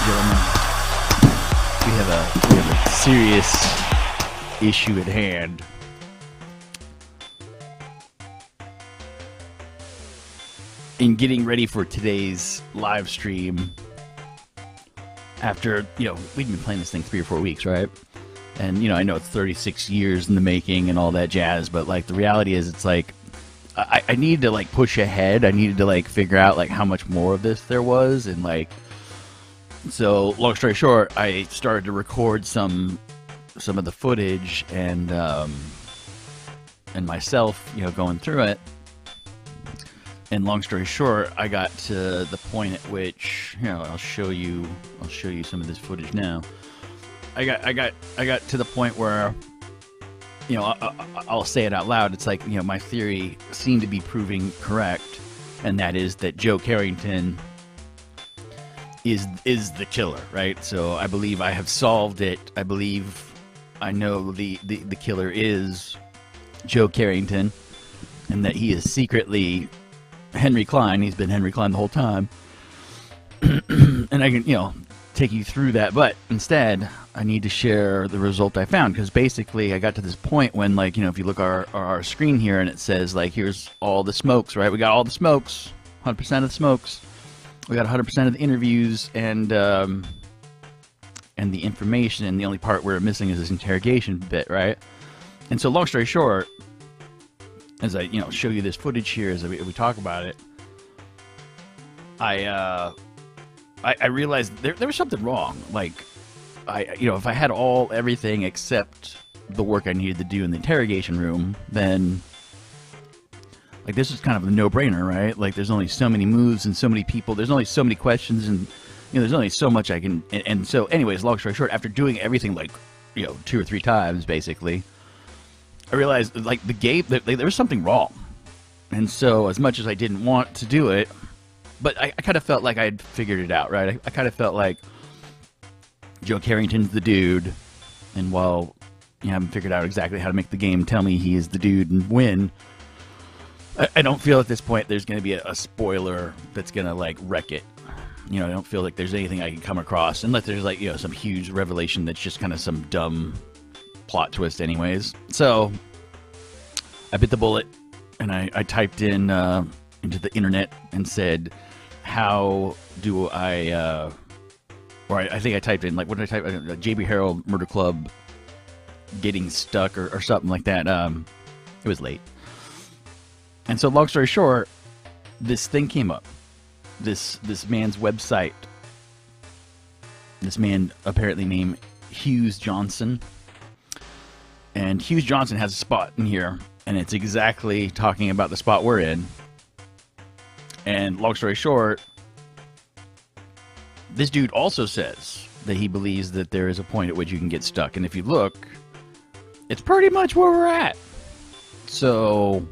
gentlemen, we have a serious issue at hand. In getting ready for today's live stream, after, we've been playing this thing 3 or 4 weeks, right? And, I know it's 36 years in the making and all that jazz, but, the reality is it's I needed to, push ahead. I needed to, figure out, how much more of this there was. And, so, long story short, I started to record some of the footage and myself, going through it. And long story short, I got to the point at which, I'll show you some of this footage now. I got to the point where, I'll say it out loud. It's my theory seemed to be proving correct, and that is that Joe Carrington is the killer, right? So I believe I have solved it. I believe I know the killer is Joe Carrington, and that he is secretly Henry Klein. He's been Henry Klein the whole time. And I can, take you through that, but instead I need to share the result I found, because basically I got to this point when, if you look at our screen here and it says, here's all the smokes, right? We got all the smokes, 100% of the smokes. We got 100% of the interviews and the information, and the only part we're missing is this interrogation bit, right? And so long story short, as I, show you this footage here, as we talk about it, I realized there was something wrong. If I had everything except the work I needed to do in the interrogation room, then, this is kind of a no-brainer, right? There's only so many moves and so many people. There's only so many questions, and, there's only so much I can... And so, anyways, long story short, after doing everything, 2 or 3 times, basically, I realized, the game, there was something wrong. And so, as much as I didn't want to do it, but I kind of felt like I had figured it out, right? I kind of felt like Joe Carrington's the dude, and while you haven't figured out exactly how to make the game tell me he is the dude and win, I don't feel at this point there's going to be a spoiler that's going to, wreck it. I don't feel like there's anything I can come across, unless there's, some huge revelation that's just kind of some dumb plot twist anyways. So, I bit the bullet, and I typed in into the internet and said, how do I, or I think I typed in, what did I type? JB Harold Murder Club getting stuck or something like that. It was late. And so long story short, this thing came up. This man's website. This man apparently named Hughes Johnson. And Hughes Johnson has a spot in here, and it's exactly talking about the spot we're in. And long story short, this dude also says that he believes that there is a point at which you can get stuck. And if you look, it's pretty much where we're at. So,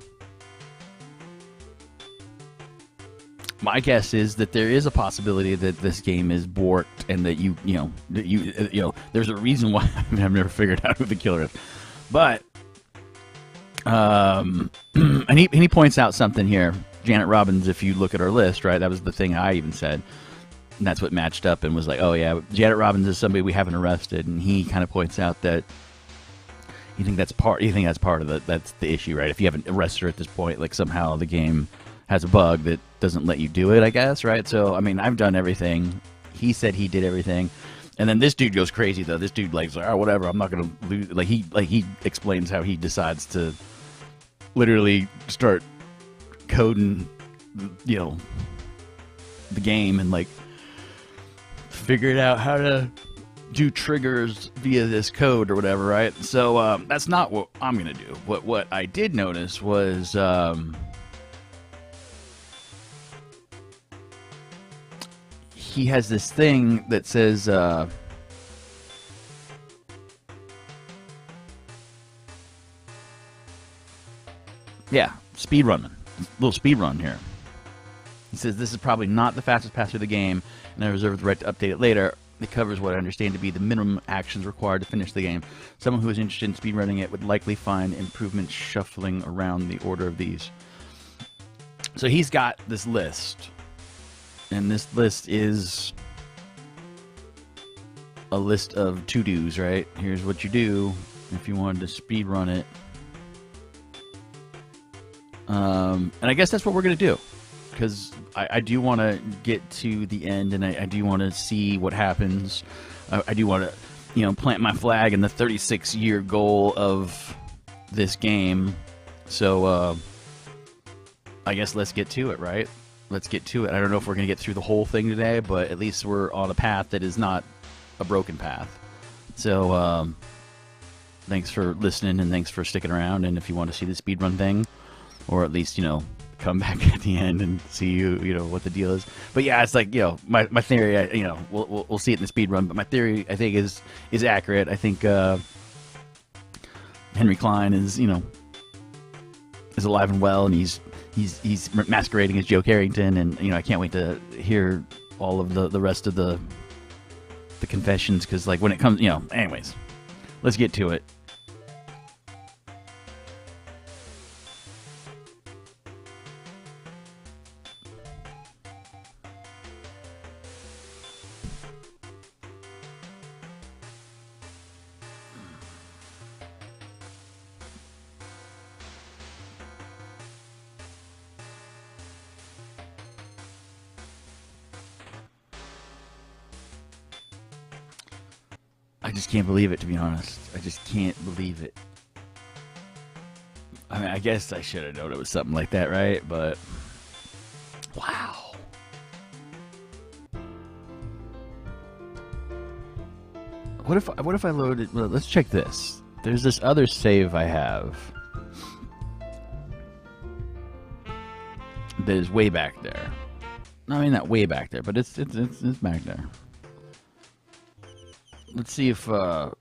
my guess is that there is a possibility that this game is borked, and that there's a reason why. I've never figured out who the killer is. But, and he points out something here. Janet Robbins, if you look at our list, right, that was the thing I even said. And that's what matched up and was oh yeah, Janet Robbins is somebody we haven't arrested, and he kind of points out that you think that's part of that's the issue, right? If you haven't arrested her at this point, somehow the game has a bug that doesn't let you do it, I guess, right? So, I've done everything. He said he did everything. And then this dude goes crazy, though. This dude, oh, whatever, I'm not going to lose. He explains how he decides to literally start coding, the game, and figured out how to do triggers via this code or whatever, right? So that's not what I'm gonna do. What I did notice was he has this thing that says speed running. Little speed run here. He says this is probably not the fastest pass through the game, and I reserve the right to update it later. It covers what I understand to be the minimum actions required to finish the game. Someone who is interested in speedrunning it would likely find improvements shuffling around the order of these. So he's got this list, and this list is a list of to-dos, right? Here's what you do if you wanted to speed run it. And I guess that's what we're going to do, because I do want to get to the end, and I do want to see what happens. I do want to, plant my flag in the 36-year goal of this game. So I guess let's get to it, right? Let's get to it. I don't know if we're going to get through the whole thing today, but at least we're on a path that is not a broken path. So thanks for listening, and thanks for sticking around. And if you want to see the speedrun thing, or at least, come back at the end and see what the deal is. But yeah, it's like, my theory, we'll see it in the speed run, but my theory, I think, is accurate. I think Henry Klein is alive and well, and he's masquerading as Joe Carrington, and I can't wait to hear all of the rest of the confessions, because like when it comes, anyways, let's get to it. I just can't believe it, to be honest. I just can't believe it. I mean, I guess I should have known it was something like that, right? But wow. What if I loaded? Well, let's check this. There's this other save I have that is way back there. I mean, not way back there, but it's back there. Let's see if yeah,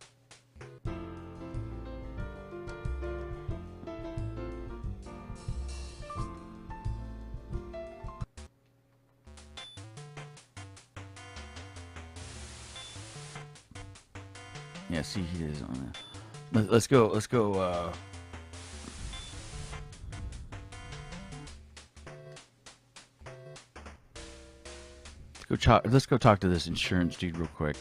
see, he is on there. Let's go. Let's go talk to this insurance dude real quick.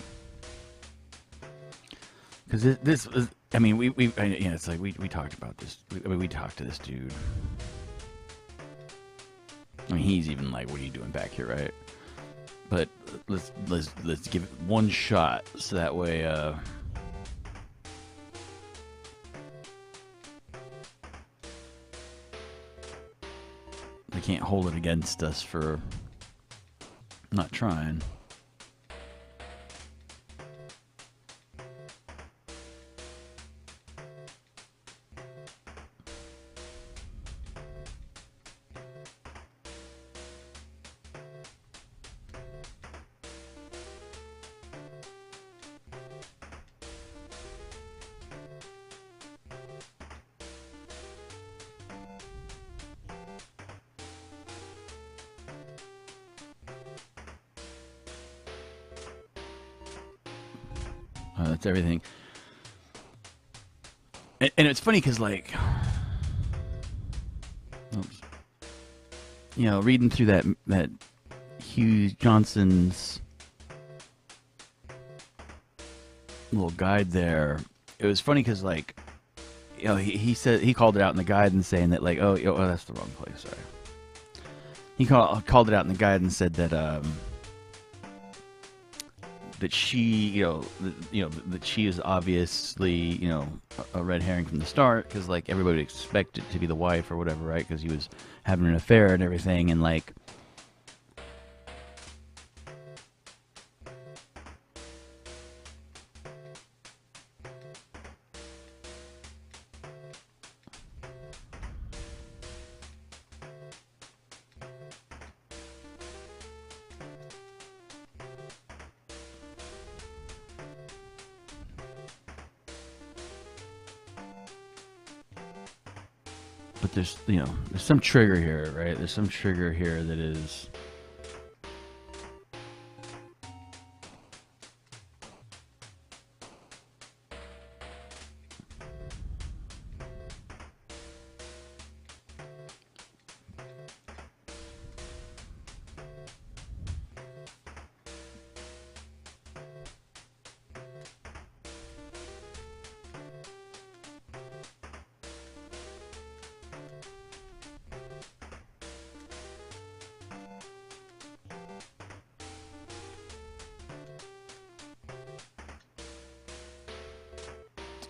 Because this is, I mean, it's like we talked about this. We talked to this dude. I mean, he's even like, "What are you doing back here?" Right? But let's give it one shot, so that way, they can't hold it against us for not trying. That's everything. And it's funny because, like, oops, reading through that Hugh Johnson's little guide there, it was funny because, like, he said, he called it out in the guide and saying that, like, oh, that's the wrong place. Sorry. He called it out in the guide and said that that she, that she is obviously, a red herring from the start, because like everybody would expect it to be the wife or whatever, right? Because he was having an affair and everything, and like, but there's some trigger here, right? There's some trigger here that is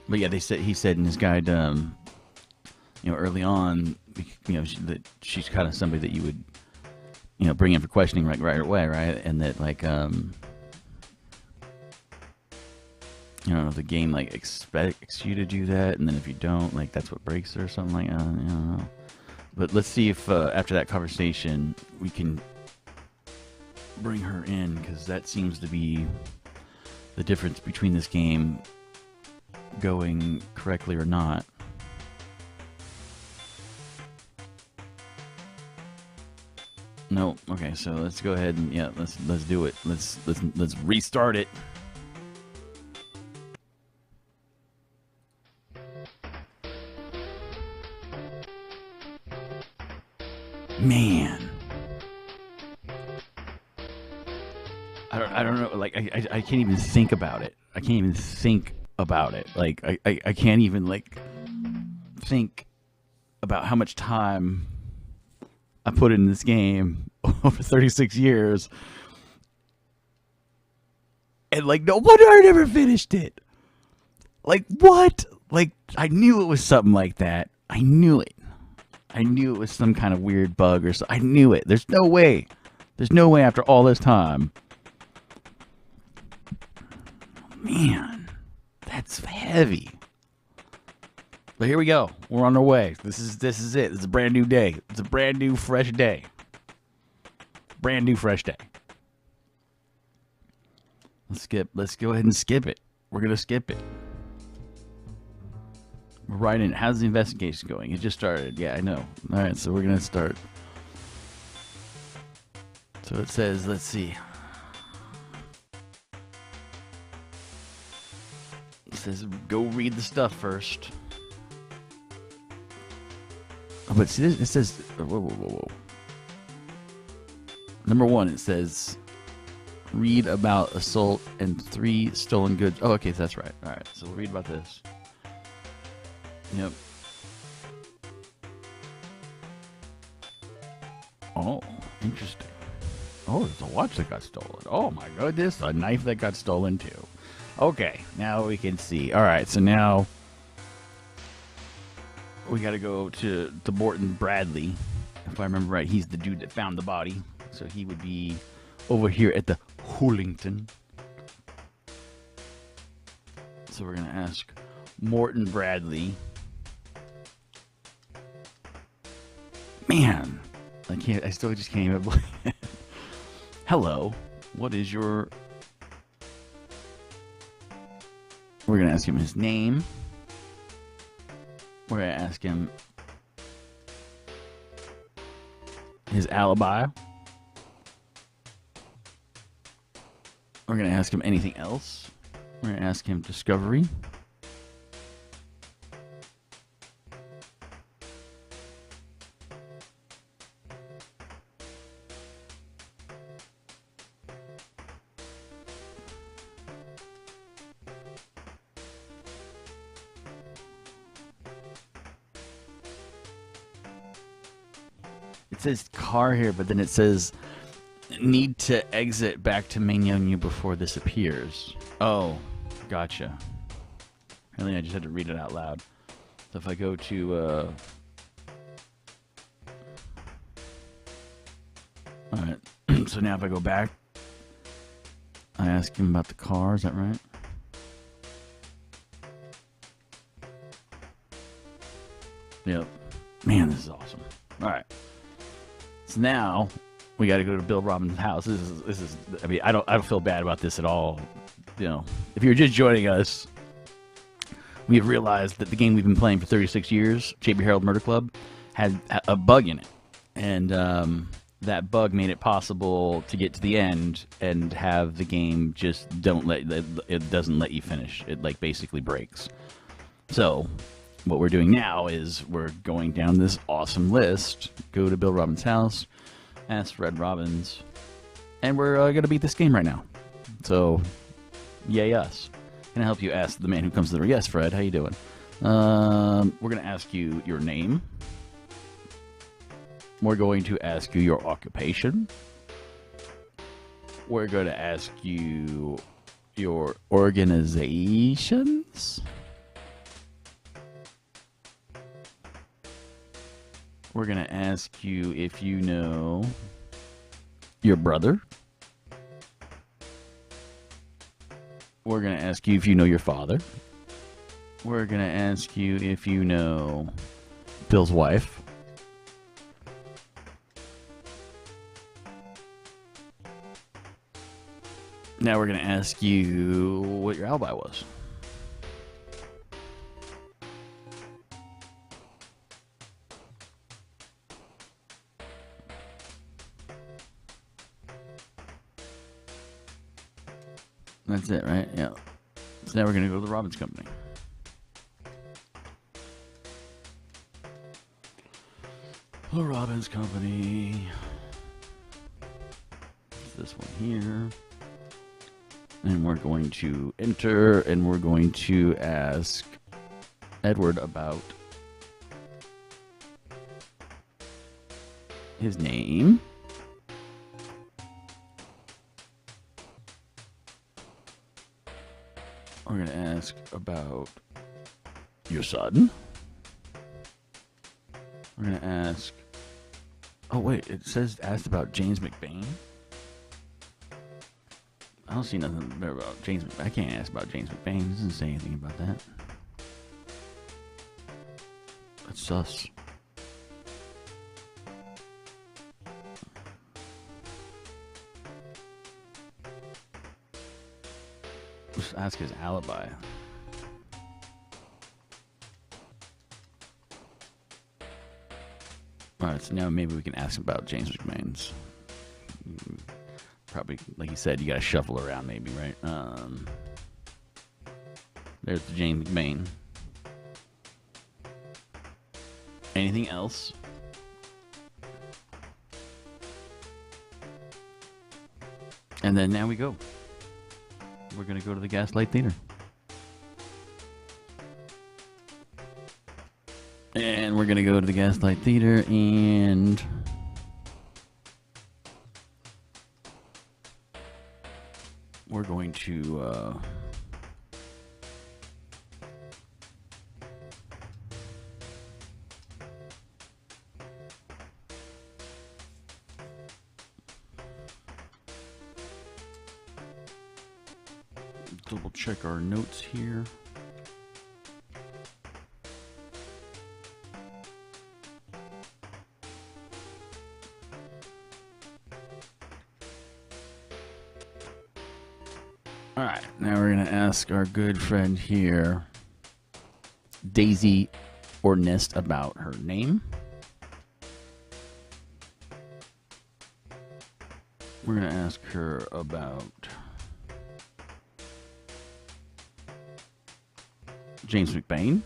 But yeah, he said in his guide, early on, that she's kind of somebody that you would, bring in for questioning right away, right? And that like, the game like expects you to do that, and then if you don't, like that's what breaks it or something like that. I don't know. But let's see if after that conversation we can bring her in, because that seems to be the difference between this game going correctly or not. No, okay, so let's go ahead and let's do it. Let's restart it. Man, I don't know. Like I can't even think about it. I can't even think about it. Like I can't even like think about how much time I put in this game over 36 years, and like no wonder I never finished it. Like what? Like I knew it was something like that. I knew it. I knew it was some kind of weird bug or so. I knew it. There's no way. There's no way after all this time. Man, that's heavy. But here we go. We're on our way. This is it. It's a brand new day. It's a brand new fresh day. Brand new fresh day. Let's go ahead and skip it. We're gonna skip it. We're right in. How's the investigation going? It just started. Yeah, I know. All right, so we're gonna start. So it says, let's see. It says go read the stuff first. Oh, but see, it says whoa. Number 1, it says read about assault and 3 stolen goods. Oh, okay, so that's right. All right, so we'll read about this. Yep. Oh, interesting. Oh, there's a watch that got stolen. Oh my goodness, a knife that got stolen too. Okay, now we can see. All right, so now we got to go to Morton Bradley. If I remember right, he's the dude that found the body. So he would be over here at the Hoolington. So we're going to ask Morton Bradley. Man, I still just can't even believe it. Hello, what is your... We're going to ask him his name. We're going to ask him his alibi. We're going to ask him anything else. We're going to ask him discovery. It says car here, but then it says need to exit back to main menu before this appears. Oh, gotcha. Apparently I just had to read it out loud. So if I go to alright, so now if I go back, I ask him about the car, is that right? Yep. Man, this is awesome. Alright. So now we got to go to Bill Robbins' house. This is. I mean, I don't feel bad about this at all. You know, if you're just joining us, we have realized that the game we've been playing for 36 years, J.B. Harold Murder Club, had a bug in it, and that bug made it possible to get to the end and have the game just it doesn't let you finish. It like basically breaks. So what we're doing now is we're going down this awesome list, go to Bill Robbins' house, ask Fred Robbins, and we're going to beat this game right now. So, yay us. Can I help you? Ask the man who comes to the door. Yes, Fred, how you doing? We're going to ask you your name. We're going to ask you your occupation. We're going to ask you your organizations. We're going to ask you if you know your brother. We're going to ask you if you know your father. We're going to ask you if you know Bill's wife. Now we're going to ask you what your alibi was. That's it, right? Yeah. So now we're going to go to the Robbins Company. The Robbins Company. This one here. And we're going to enter, and we're going to ask Edward about his name. We're going to ask about your son. We're going to ask... Oh, wait. It says asked about James McBain. I don't see nothing better about James. I can't ask about James McBain. It doesn't say anything about that. That's sus. Let's ask his alibi. Alright, so now maybe we can ask about James McBain's. Probably, like you said, you gotta shuffle around maybe, right? There's the James McBain. Anything else? And then now we go. We're gonna go to the Gaslight Theater. And we're gonna go to the Gaslight Theater and... we're going to double check our notes here. Alright, now we're going to ask our good friend here, Daisy or Nest, about her name. We're going to ask her about James McBain.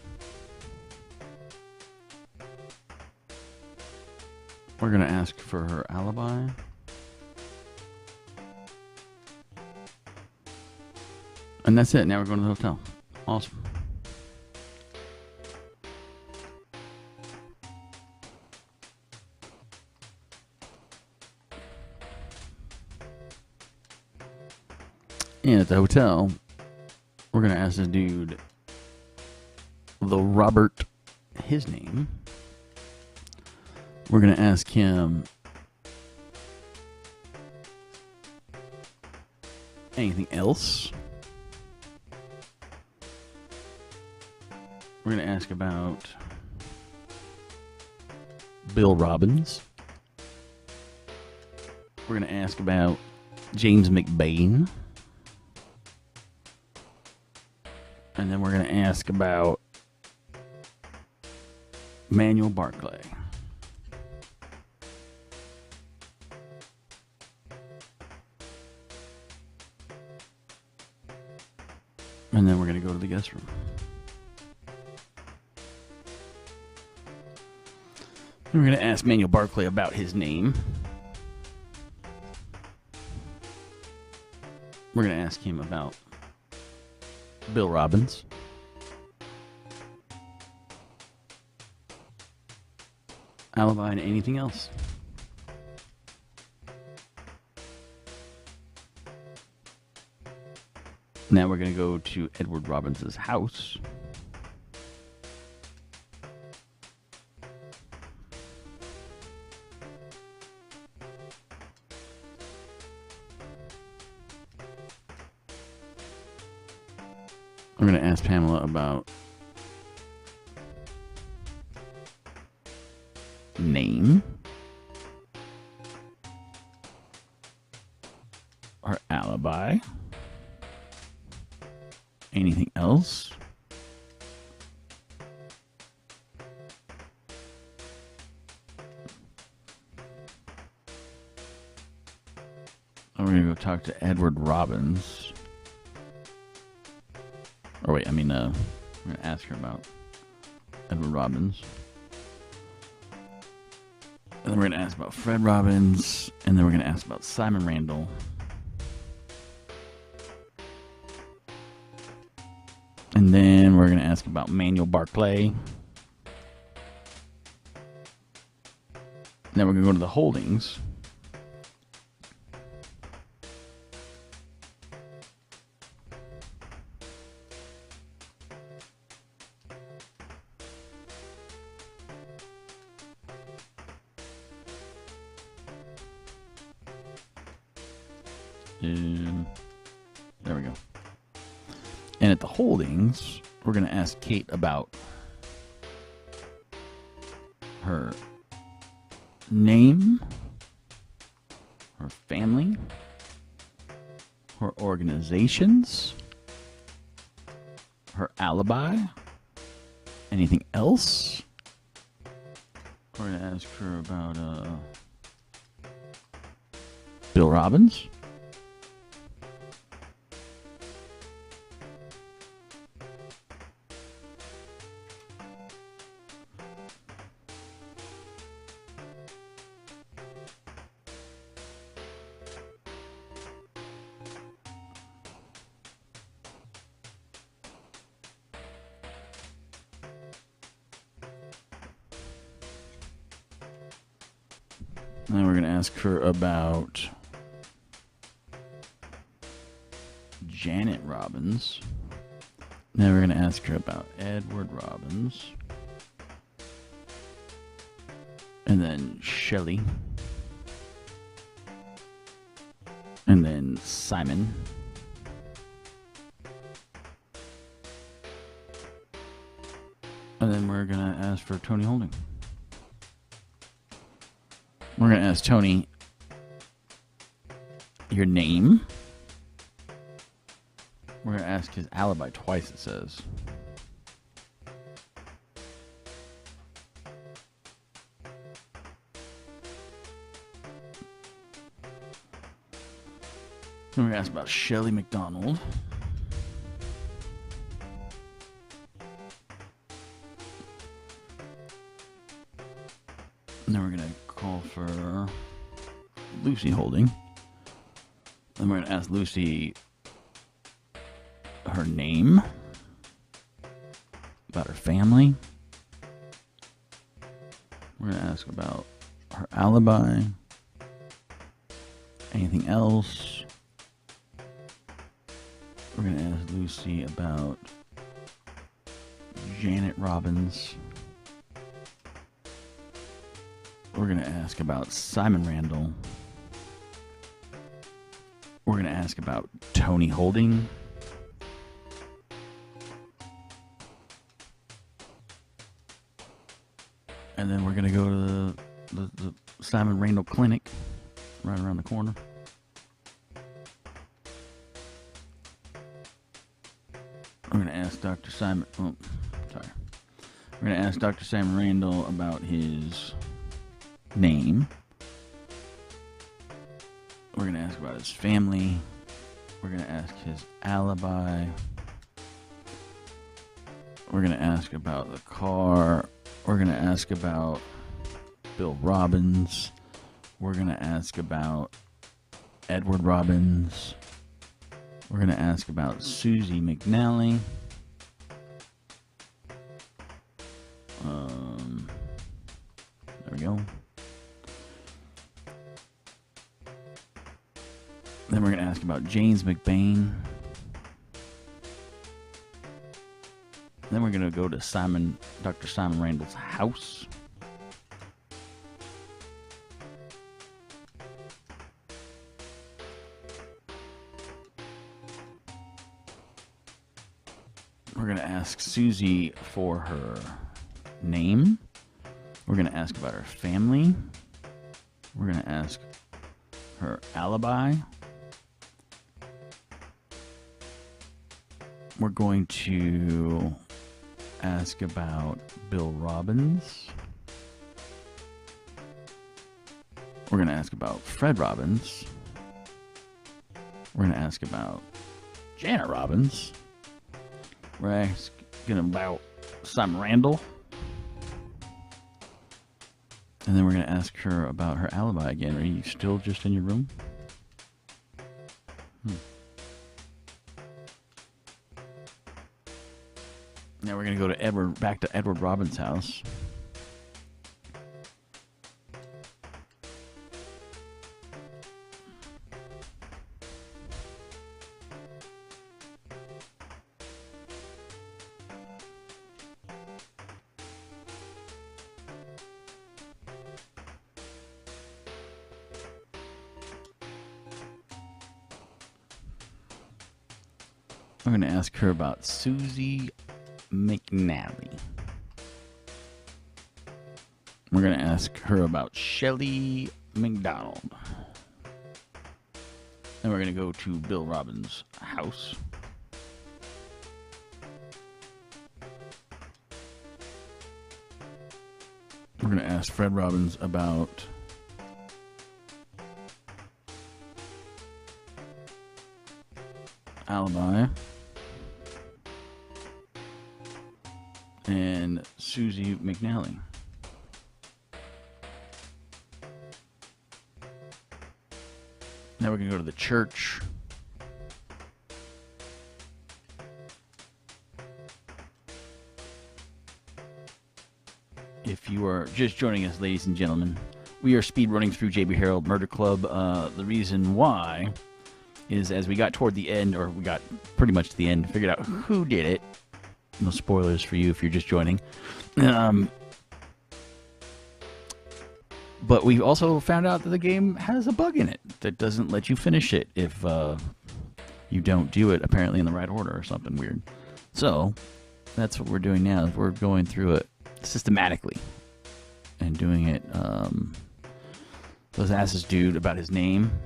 We're going to ask for her alibi. And that's it. Now we're going to the hotel. Awesome. And at the hotel, we're going to ask this dude, the Robert, his name. We're going to ask him anything else. We're going to ask about Bill Robbins. We're going to ask about James McBain. And then we're going to ask about Manuel Barclay. And then we're going to go to the guest room. We're going to ask Manuel Barclay about his name. We're going to ask him about Bill Robbins. Alibi and anything else. Now we're going to go to Edward Robbins' house. I'm going to ask Pamela about name, her alibi, anything else. We're going to go talk to Edward Robbins. Or wait, I'm going to ask her about Edward Robbins. And then we're going to ask about Fred Robbins. And then we're going to ask about Simon Randall. And then we're going to ask about Manuel Barclay. And then we're going to go to the holdings. There we go. And at the holdings, we're going to ask Kate about her name, her family, her organizations, her alibi, anything else. We're going to ask her about Bill Robbins. And then we're going to ask her about Janet Robbins. Then we're going to ask her about Edward Robbins. And then Shelley. And then Simon. And then we're going to ask for Tony Holding. We're going to ask Tony your name. We're going to ask his alibi twice, it says. Then we're going to ask about Shelley McDonald. And then we're going to call for Lucy Holding. Then we're going to ask Lucy her name, about her family. We're going to ask about her alibi, anything else. We're going to ask Lucy about Janet Robbins. We're going to ask about Simon Randall. We're going to ask about Tony Holding. And then we're going to go to the Simon Randall Clinic right around the corner. We're going to ask Dr. Simon... Oh, sorry. We're going to ask Dr. Simon Randall about his name. We're going to ask about his family. We're going to ask his alibi. We're going to ask about the car. We're going to ask about Bill Robbins. We're going to ask about Edward Robbins. We're going to ask about Susie McNally. There we go. Then we're going to ask about James McBain. Then we're going to go to Dr. Simon Randall's house. We're going to ask Susie for her name. We're going to ask about her family. We're going to ask her alibi. We're going to ask about Bill Robbins. We're going to ask about Fred Robbins. We're going to ask about Janet Robbins. We're asking about Sam Randall. And then we're going to ask her about her alibi again. Are you still just in your room? Now we're going to go to back to Edward Robbins' house. I'm going to ask her about Susie McNally. We're going to ask her about Shelley McDonald. Then we're going to go to Bill Robbins' house. We're going to ask Fred Robbins about alibi. And Susie McNally. Now we're going to go to the church. If you are just joining us, ladies and gentlemen, we are speed running through JB Harold Murder Club. The reason why is as we got toward the end, or we got pretty much to the end, figured out who did it. No spoilers for you if you're just joining. But we also found out that the game has a bug in it that doesn't let you finish it if you don't do it apparently in the right order or something weird. So that's what we're doing now. Is we're going through it systematically and doing it. Those asses dude about his name.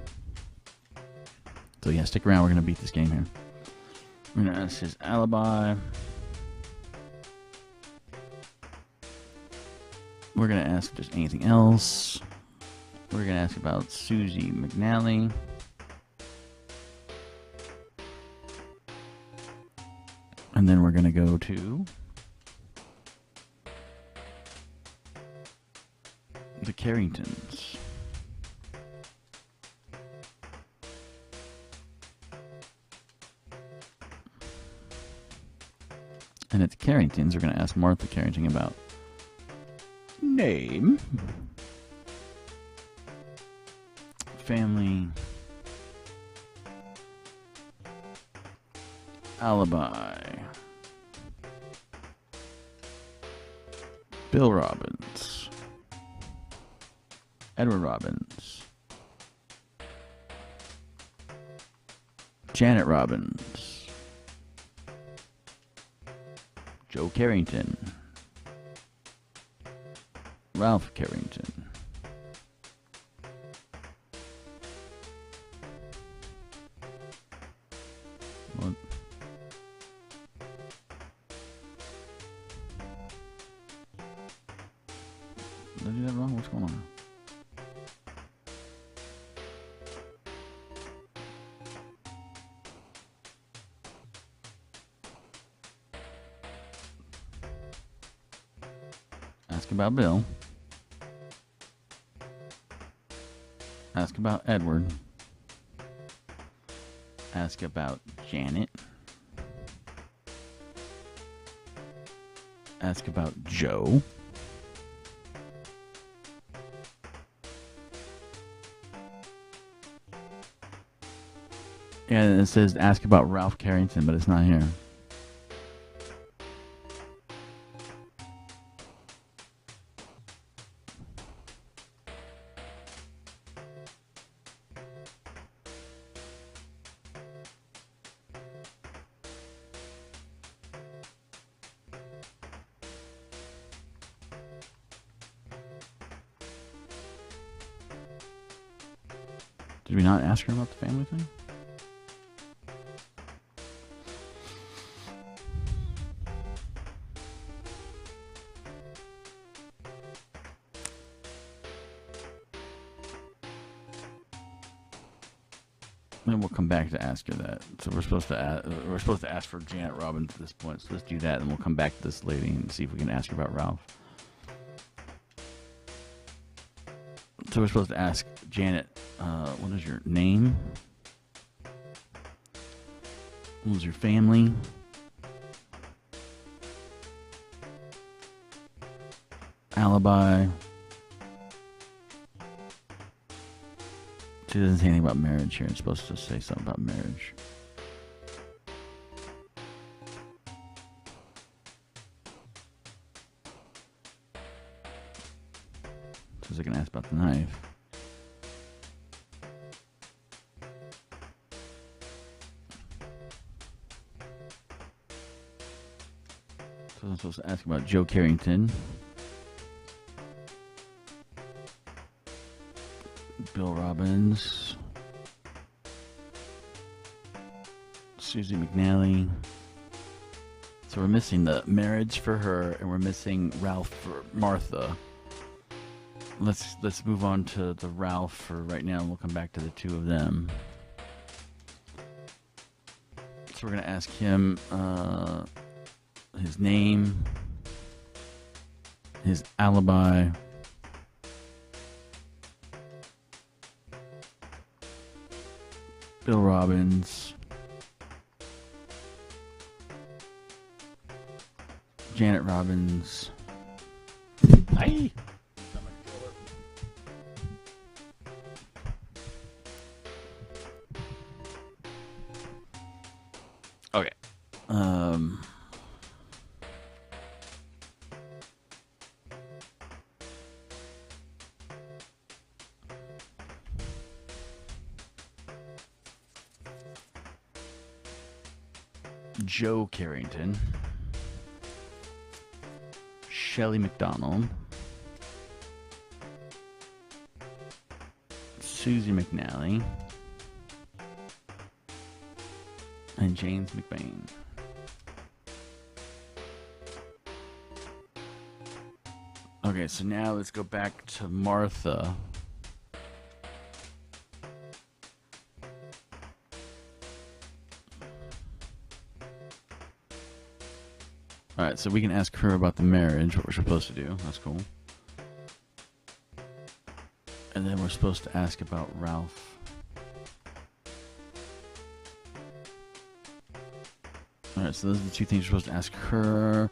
So yeah, stick around. We're gonna beat this game here. We're gonna ask his alibi. We're going to ask if there's anything else. We're going to ask about Susie McNally. And then we're going to go to the Carringtons. And at the Carringtons, we're going to ask Martha Carrington about name, family, alibi, Bill Robbins, Edward Robbins, Janet Robbins, Joe Carrington, Ralph Carrington. What? Did I do that wrong? What's going on? Ask about Bill. Ask about Edward. Ask about Janet. Ask about Joe. And it says ask about Ralph Carrington, but it's not here. Did we not ask her about the family thing? Then we'll come back to ask her that. So we're supposed to ask for Janet Robbins at this point. So let's do that, and we'll come back to this lady and see if we can ask her about Ralph. So we're supposed to ask Janet, what is your name? What was your family? Alibi. She doesn't say anything about marriage here. It's supposed to say something about marriage. So I can ask about the knife. So I'm supposed to ask about Joe Carrington. Bill Robbins, Susie McNally. So we're missing the marriage for her, and we're missing Ralph for Martha. Let's move on to the Ralph for right now, and we'll come back to the two of them. So we're gonna ask him his name, his alibi. Bill Robbins, Janet Robbins. Hi. Okay. Joe Carrington, Shelley McDonald, Susie McNally, and James McBain. Okay, so now let's go back to Martha. Alright, so we can ask her about the marriage, what we're supposed to do. That's cool. And then we're supposed to ask about Ralph. Alright, so those are the two things we're supposed to ask her.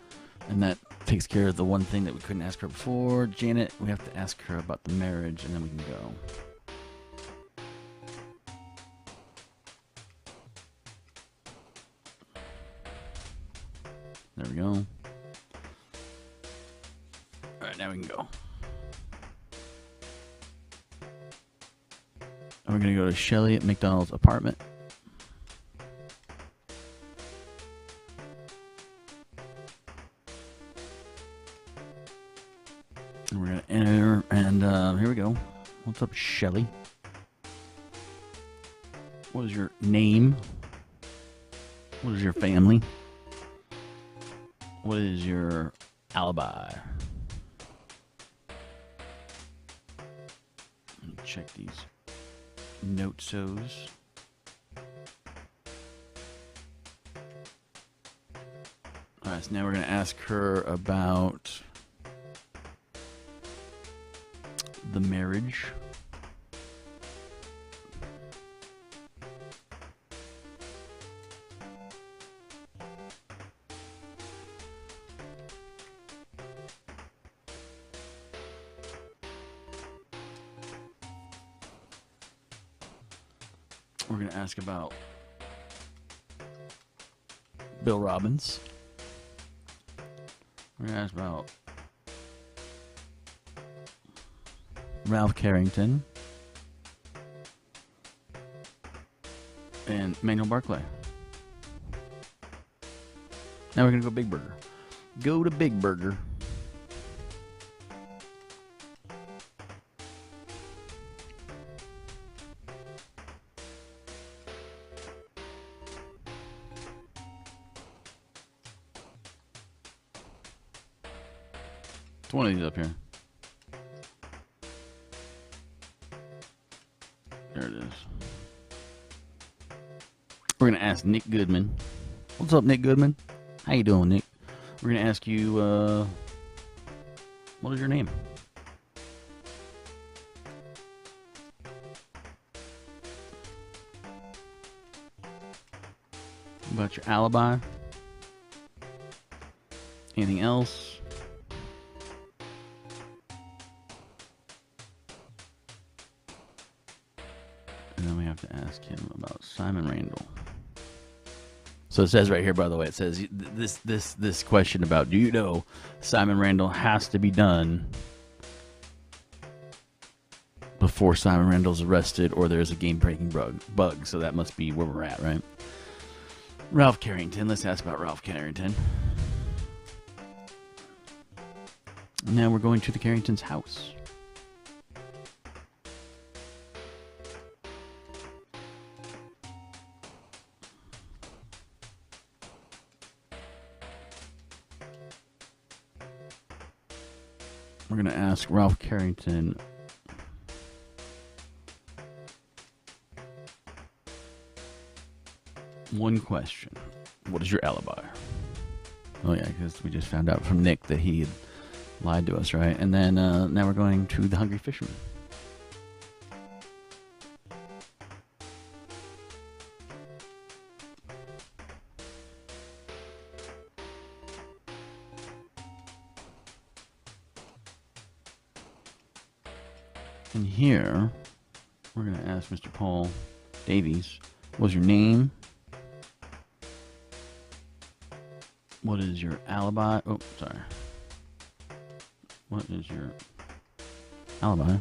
And that takes care of the one thing that we couldn't ask her before. Janet, we have to ask her about the marriage, and then we can go. There we go. Alright, now we can go. And we're going to go to Shelley McDonald's apartment. And we're going to enter, and here we go. What's up, Shelley? What is your name? What is your family? What is your alibi? Let me check these notes-os. Alright, so now we're going to ask her about the marriage. We're going to ask about Bill Robbins. We're going to ask about Ralph Carrington and Manuel Barclay. Now we're going to go Big Burger. Go to Big Burger. It's one of these up here. There it is. We're going to ask Nick Goodman. What's up, Nick Goodman? How you doing, Nick? We're going to ask you, what is your name? About your alibi? Anything else? And then we have to ask him about Simon Randall. So it says right here, by the way, it says this question about, do you know Simon Randall has to be done before Simon Randall's arrested or there's a game-breaking bug. So that must be where we're at, right? Ralph Carrington. Let's ask about Ralph Carrington. Now we're going to the Carrington's house. We're going to ask Ralph Carrington one question. What is your alibi? Oh yeah, because we just found out from Nick that he had lied to us, right? And then now we're going to the Hungry Fisherman. And here, we're going to ask Mr. Paul Davies, what's your name? What is your alibi? Oh, sorry. What is your alibi?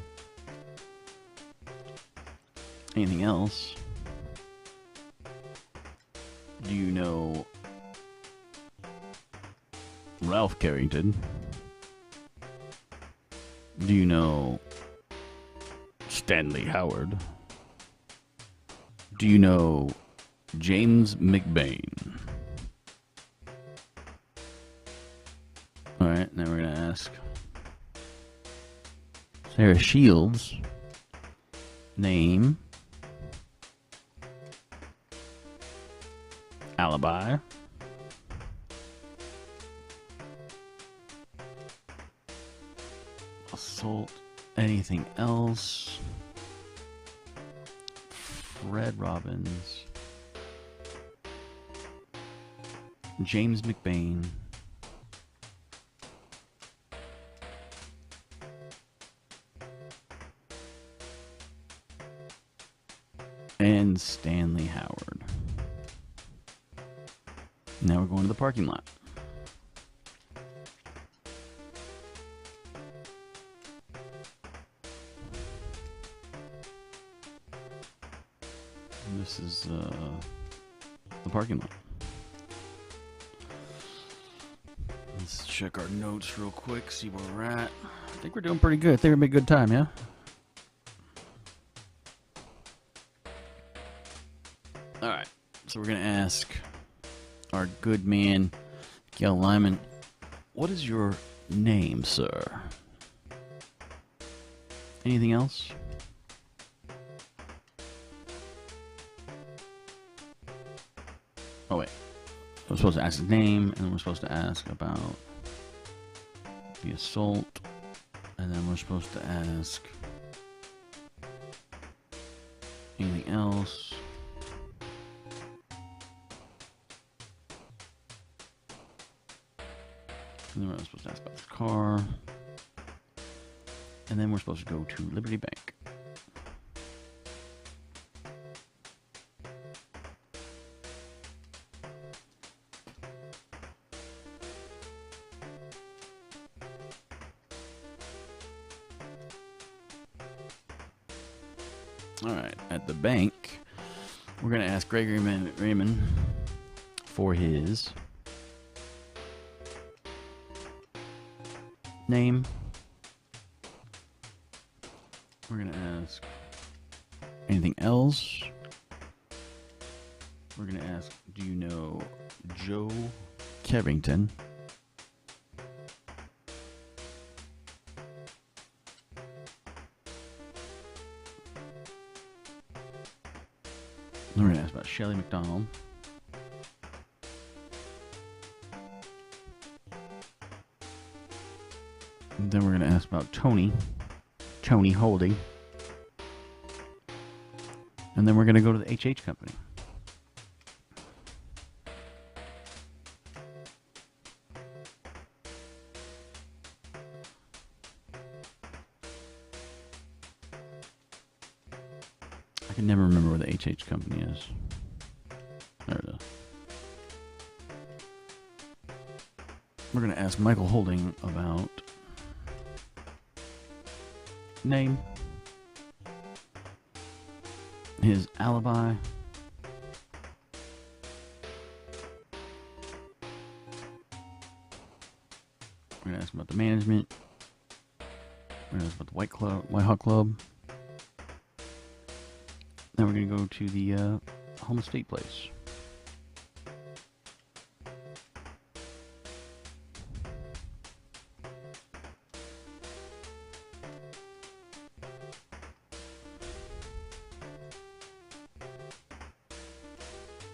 Anything else? Do you know Ralph Carrington? Do you know Stanley Howard? Do you know James McBain? Alright, now we're going to ask Sarah Shields. Name. Alibi. Assault. Anything else? Fred Robbins. James McBain. And Stanley Howard. Now we're going to the parking lot. And this is the parking lot. Let's check our notes real quick, see where we're at. I think we're doing pretty good. I think we're making a good time, yeah? Alright, so we're going to ask our good man, Gail Lyman, what is your name, sir? Anything else? Oh, wait. We're supposed to ask his name, and then we're supposed to ask about the assault, and then we're supposed to ask anything else. And then we're supposed to ask about the car. And then we're supposed to go to Liberty Bank. All right, at the bank, we're going to ask Gregory Raymond for his name. We're going to ask anything else. We're going to ask, do you know Joe Carrington? Shelly McDonald. And then we're going to ask about Tony Holding. And then we're going to go to the HH Company. I can never remember where the HH Company is. There it is. We're going to ask Michael Holding about name, his alibi, we're going to ask about the management, we're going to ask about the White Hawk Club. Then we're going to go to the home estate place.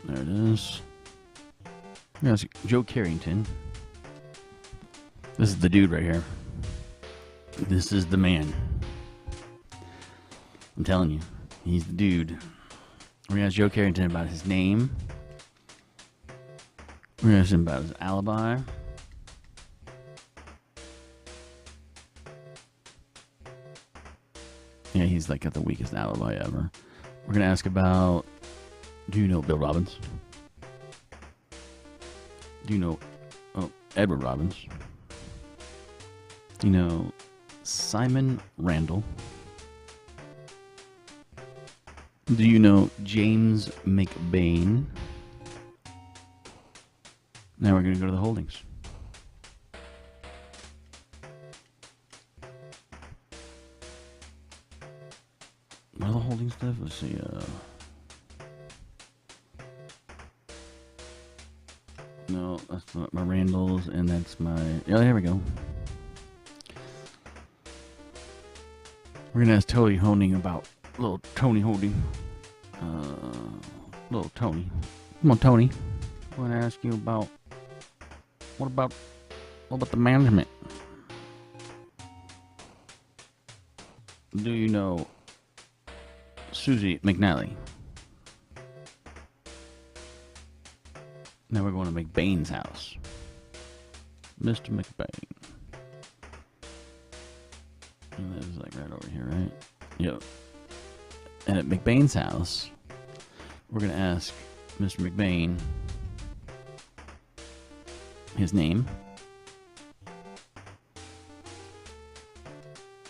There it is. That's Joe Carrington. This is the dude right here. This is the man. I'm telling you, he's the dude. We're going to ask Joe Carrington about his name. We're going to ask him about his alibi. Yeah, he's like got the weakest alibi ever. We're going to ask about, do you know Bill Robbins? Do you know Edward Robbins? Do you know Simon Randall? Do you know James McBain? Now we're going to go to the holdings. What are the holdings stuff? Let's see. No, that's not my Randalls, and that's my... Oh, there we go. We're going to ask Tony Holding about... Little Tony Holding. Little Tony. Come on, Tony. I'm going to ask you about... What about the management? Do you know Susie McNally? Now we're going to McBain's house. Mr. McBain. And that is like right over here, right? Yep. And at McBain's house, we're going to ask Mr. McBain his name,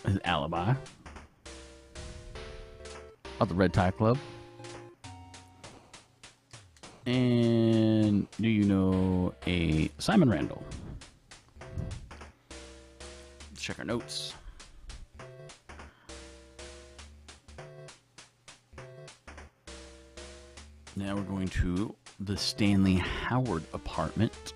his alibi, about the Red Tie Club, and do you know a Simon Randall? Let's check our notes. Now we're going to the Stanley Howard apartment.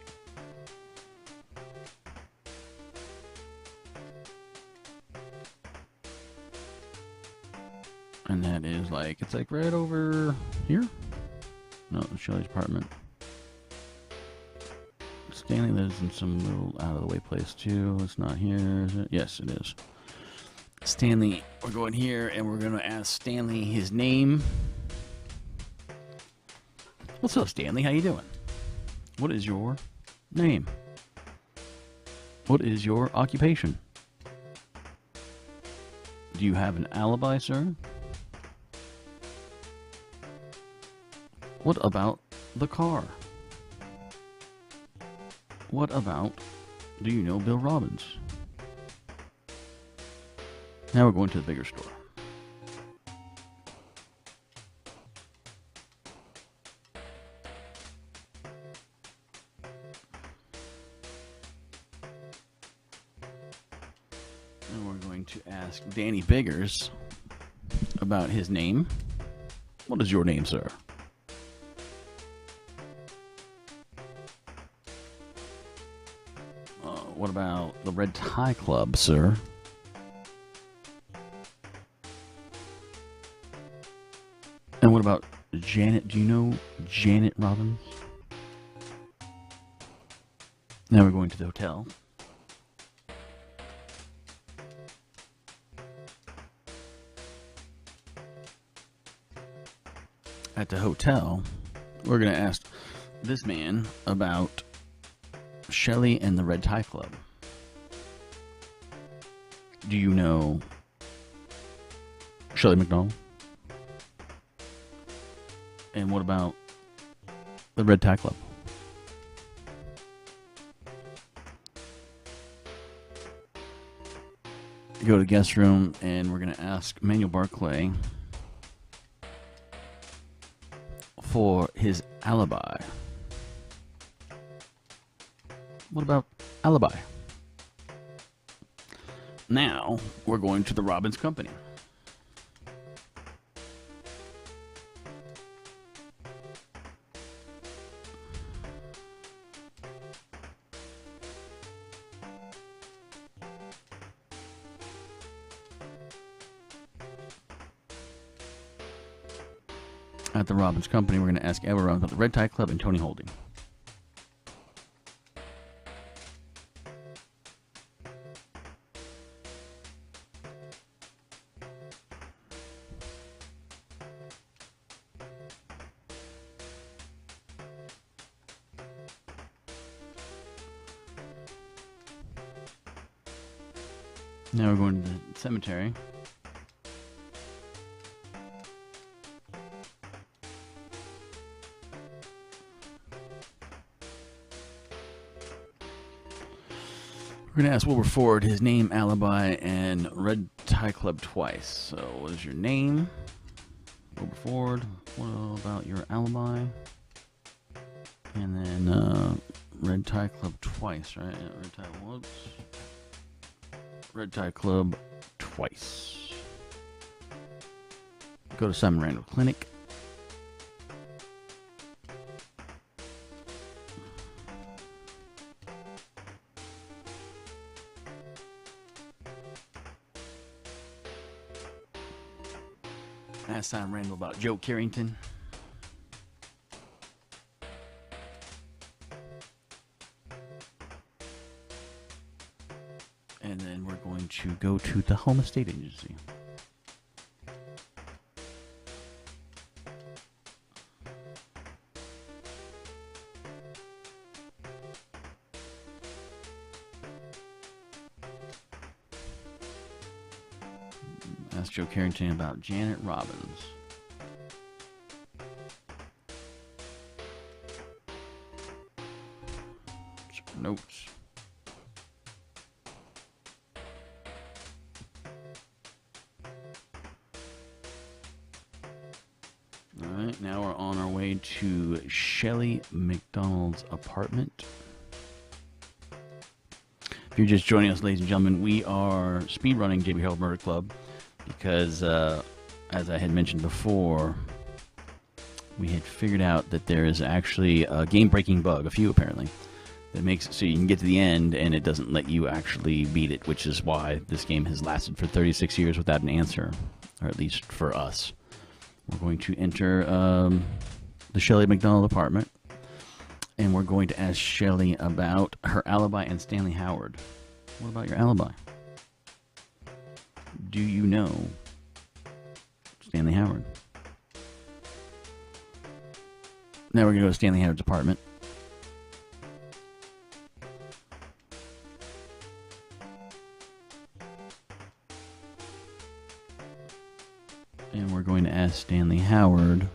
And that is like, it's like right over here. No, Shelley's apartment. Stanley lives in some little out of the way place too. It's not here, is it? Yes, it is. Stanley, we're going here and we're going to ask Stanley his name. What's up, Stanley? How you doing? What is your name? What is your occupation? Do you have an alibi, sir? What about the car? What about, do you know Bill Robbins? Now we're going to the bigger store. And we're going to ask Danny Biggers about his name. What is your name, sir? What about the Red Tie Club, sir? And what about Janet, do you know Janet Robbins? Now we're going to the hotel. At the hotel, we're going to ask this man about Shelley and the Red Tie Club. Do you know Shelley McDonald? And what about the Red Tie Club? Go to the guest room, and we're going to ask Manuel Barclay for his alibi. What about alibi? Now, we're going to the Robbins Company. At the Robbins Company, we're going to ask Edward about the Red Tie Club and Tony Holding. Now we're going to the cemetery. We're going to ask Wilbur Ford his name, alibi, and Red Tie Club twice. So, what is your name? Wilbur Ford. What about your alibi? And then Red Tie Club twice, right? Yeah, Red Tie once. Red Tie Club twice. Go to Simon Randall Clinic. Ask Simon Randall about Joe Carrington. And then we're going to go to the Home Estate Agency. Ask Joe Carrington about Janet Robbins. Notes. Alright, now we're on our way to Shelley McDonald's apartment. If you're just joining us, ladies and gentlemen, we are speedrunning JB Harold Murder Club because, as I had mentioned before, we had figured out that there is actually a game-breaking bug, a few apparently, that makes it so you can get to the end and it doesn't let you actually beat it, which is why this game has lasted for 36 years without an answer, or at least for us. We're going to enter the Shelley McDonald apartment, and we're going to ask Shelley about her alibi and Stanley Howard. What about your alibi? Do you know Stanley Howard? Now we're going to go to Stanley Howard's apartment. And we're going to ask Stanley Howard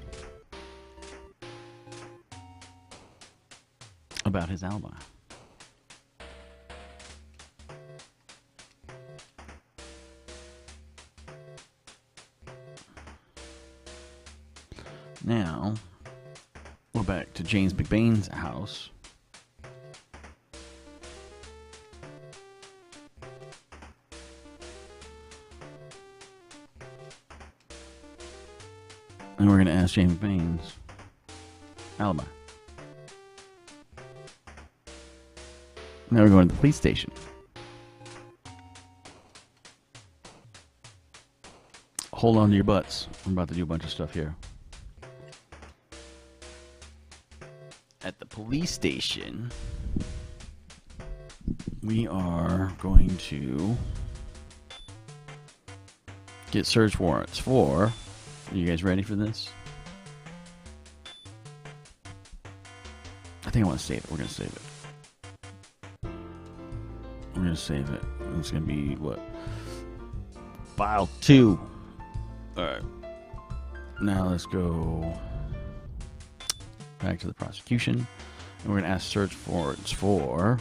about his alibi. Now, we're back to James McBain's house. And we're going to ask James McBain's alibi. Now we're going to the police station. Hold on to your butts. I'm about to do a bunch of stuff here. at the police station, we are going to get search warrants for... Are you guys ready for this? I think I want to save it. We're going to save it. We're going to save it. It's going to be, what? File 2. Alright. Now let's go back to the prosecution. And we're going to ask search warrants for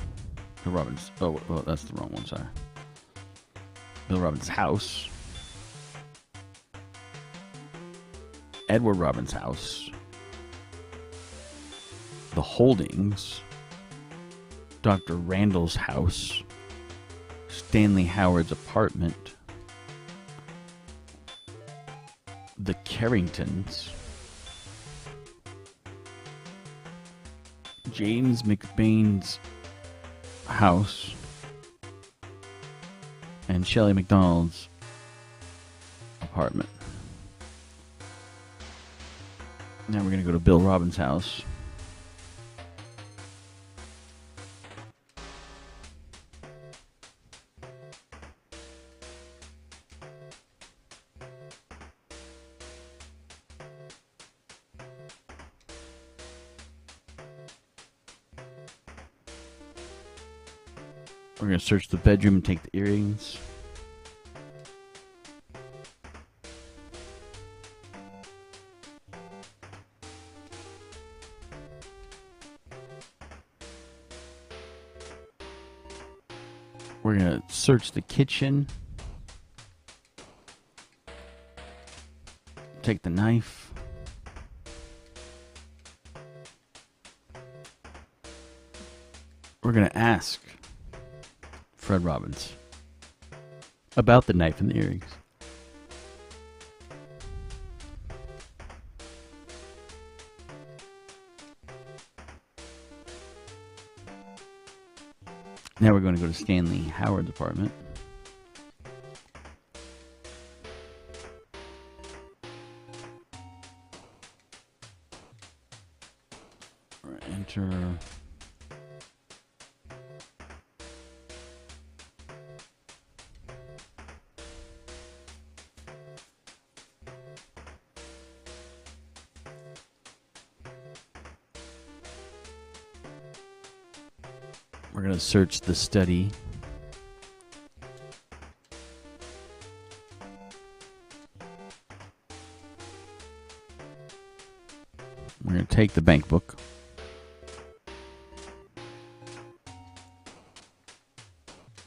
Bill Robbins. Oh, well, that's the wrong one, sorry. Bill Robbins' house. Edward Robbins' house. The Holdings. Dr. Randall's house. Stanley Howard's apartment. The Carringtons. James McBain's house. And Shelley McDonald's apartment. Now we're going to go to Bill Robbins' house. We're going to search the bedroom and take the earrings. We're going to search the kitchen. Take the knife. We're going to ask Fred Robbins about the knife and the earrings. Now we're going to go to Stanley Howard's apartment. Enter. We're going to search the study. We're going to take the bank book.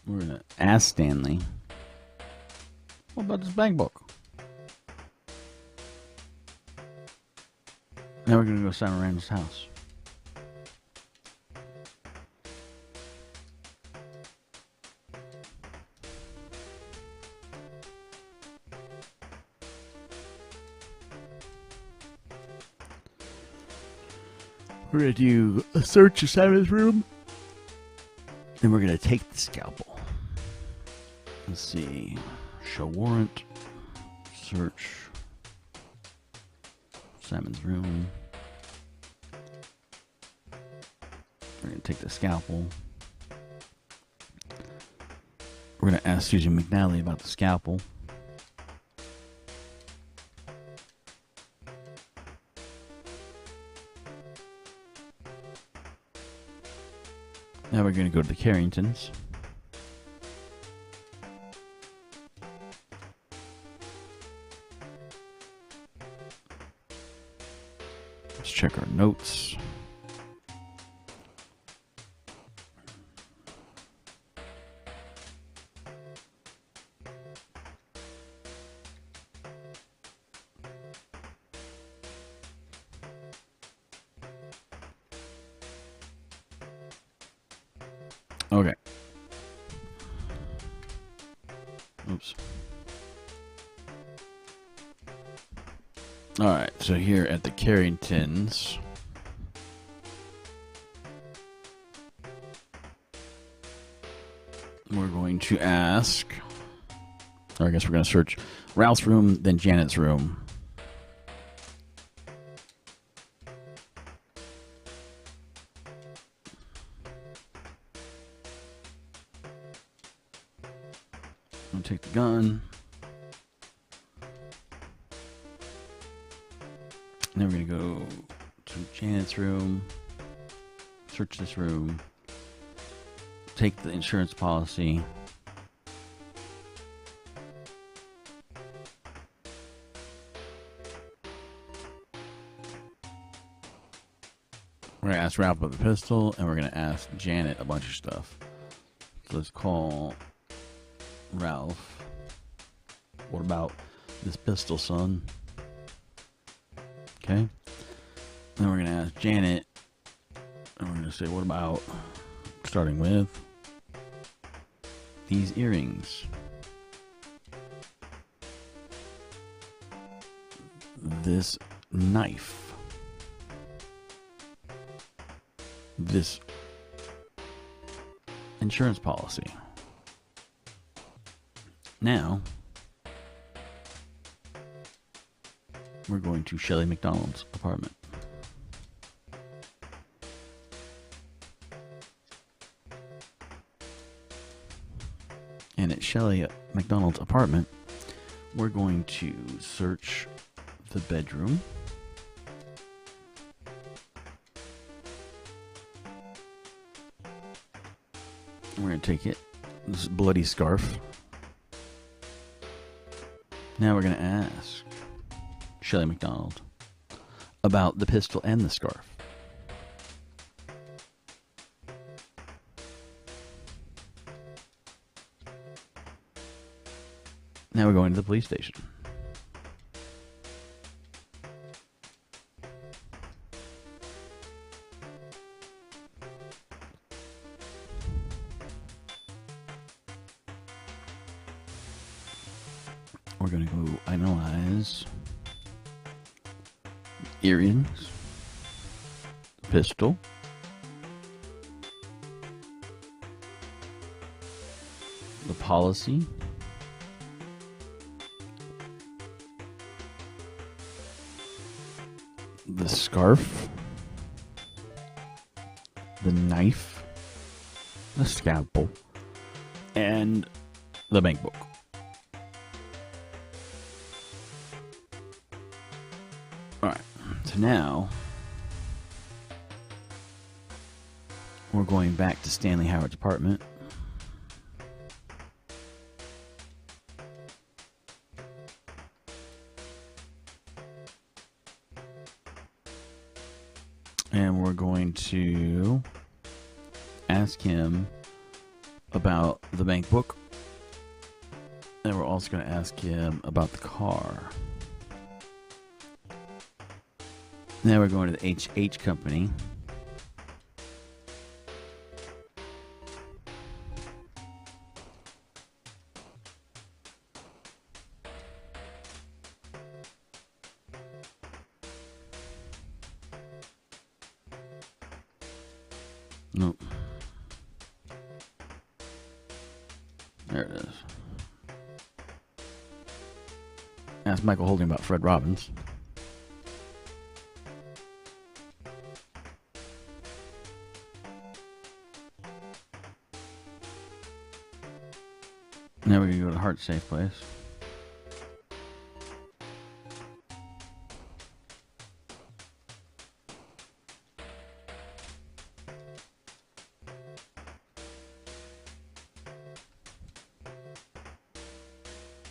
We're going to ask Stanley, what about this bank book? Now we're going to go to Simon Randall's house. We're going to do a search of Simon's room. Then we're going to take the scalpel. Let's see. Show warrant. Search Simon's room. We're going to take the scalpel. We're going to ask Susan McNally about the scalpel. Now we're going to go to the Carringtons. Let's check our notes. Okay. Oops. All right, so here at the Carringtons, we're going to ask, or I guess we're going to search Ralph's room, then Janet's room. gonna take the gun. And then we're gonna go to Janet's room, search this room, take the insurance policy. We're gonna ask Ralph about the pistol, and we're gonna ask Janet a bunch of stuff. So let's call Ralph. What about this pistol, son? Okay. Then we're gonna ask Janet, and we're gonna say, what about, starting with these earrings? This knife. This insurance policy. Now, we're going to Shelley McDonald's apartment. And at Shelley McDonald's apartment, we're going to search the bedroom. We're going to take this bloody scarf. Now we're going to ask Shelley McDonald about the pistol and the scarf. Now we're going to the police station. We're going to go analyze earrings, pistol, the policy, the scarf, the knife, the scalpel, and the bank book. Alright, so now we're going back to Stanley Howard's apartment. And we're going to ask him about the bank book. And we're also going to ask him about the car. Now we're going to the HH company. Nope. There it is. Ask Michael Holding about Fred Robbins. Now we're going to go to Heart Safe Place.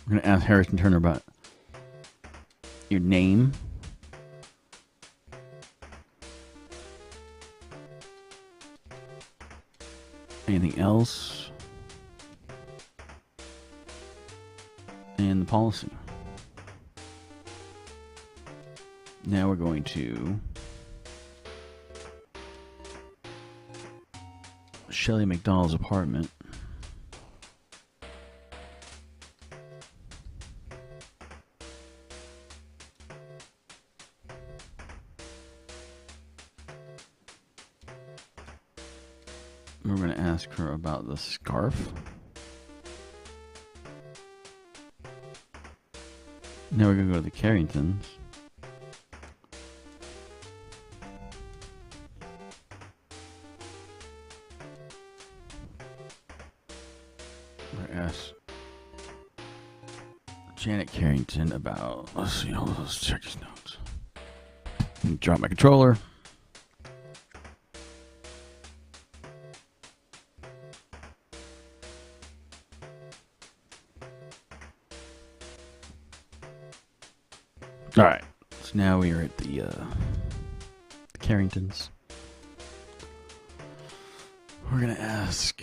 We're going to ask Harrison Turner about your name. Anything else? And the policy. Now we're going to Shelley McDonald's apartment. We're going to ask her about the scarf. Now we're going to go to the Carringtons. We're going to ask Janet Carrington about, let's see, let's check his notes. Drop my controller. All right, so now we are at the Carringtons. We're gonna ask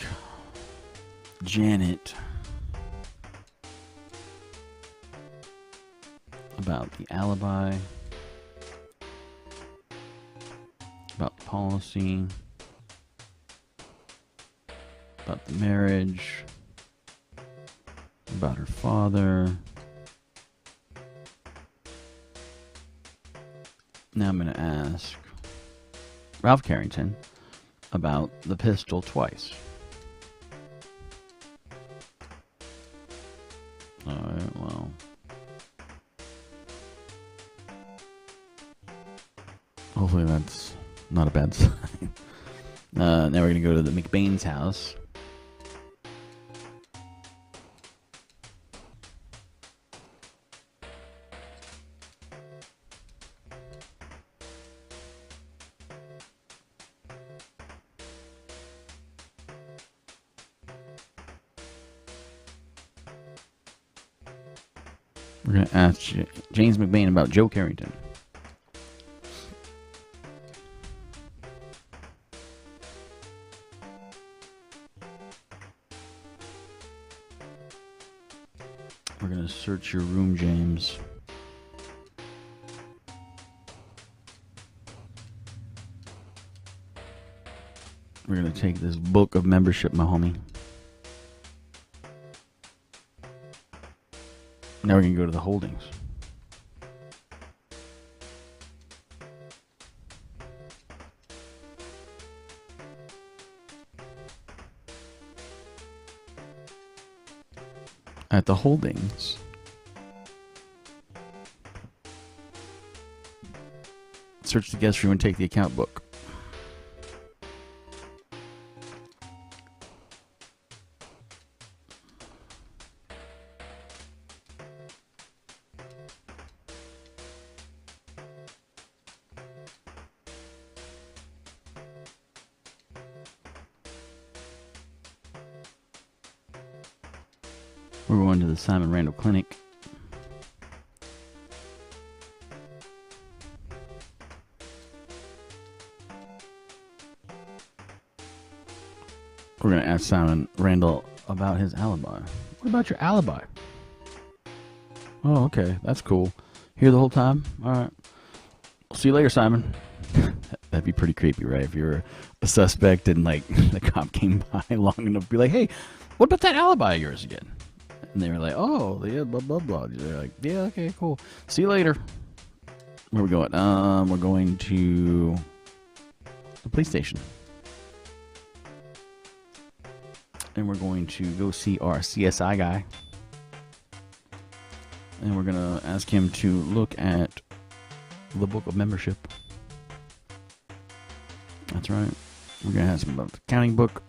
Janet about the alibi, about the policy, about the marriage, about her father. Now I'm going to ask Ralph Carrington about the pistol twice. Alright, well. Hopefully that's not a bad sign. Now we're going to go to the McBain's house. We're going to ask James McBain about Joe Carrington. We're going to search your room, James. We're going to take this book of membership, my homie. Now we're going to go to the holdings. At the holdings, search the guest room and take the account book. We're going to the Simon Randall Clinic. We're going to ask Simon Randall about his alibi. What about your alibi? Oh, okay. That's cool. Here the whole time? All right. I'll see you later, Simon. That'd be pretty creepy, right? If you're a suspect and, like, the cop came by long enough to be like, hey, what about that alibi of yours again? And they were like, oh, yeah, blah, blah, blah. They're like, yeah, okay, cool. See you later. Where are we going? We're going to the police station. And we're going to go see our CSI guy. And we're going to ask him to look at the book of membership. That's right. We're going to ask him about the counting book.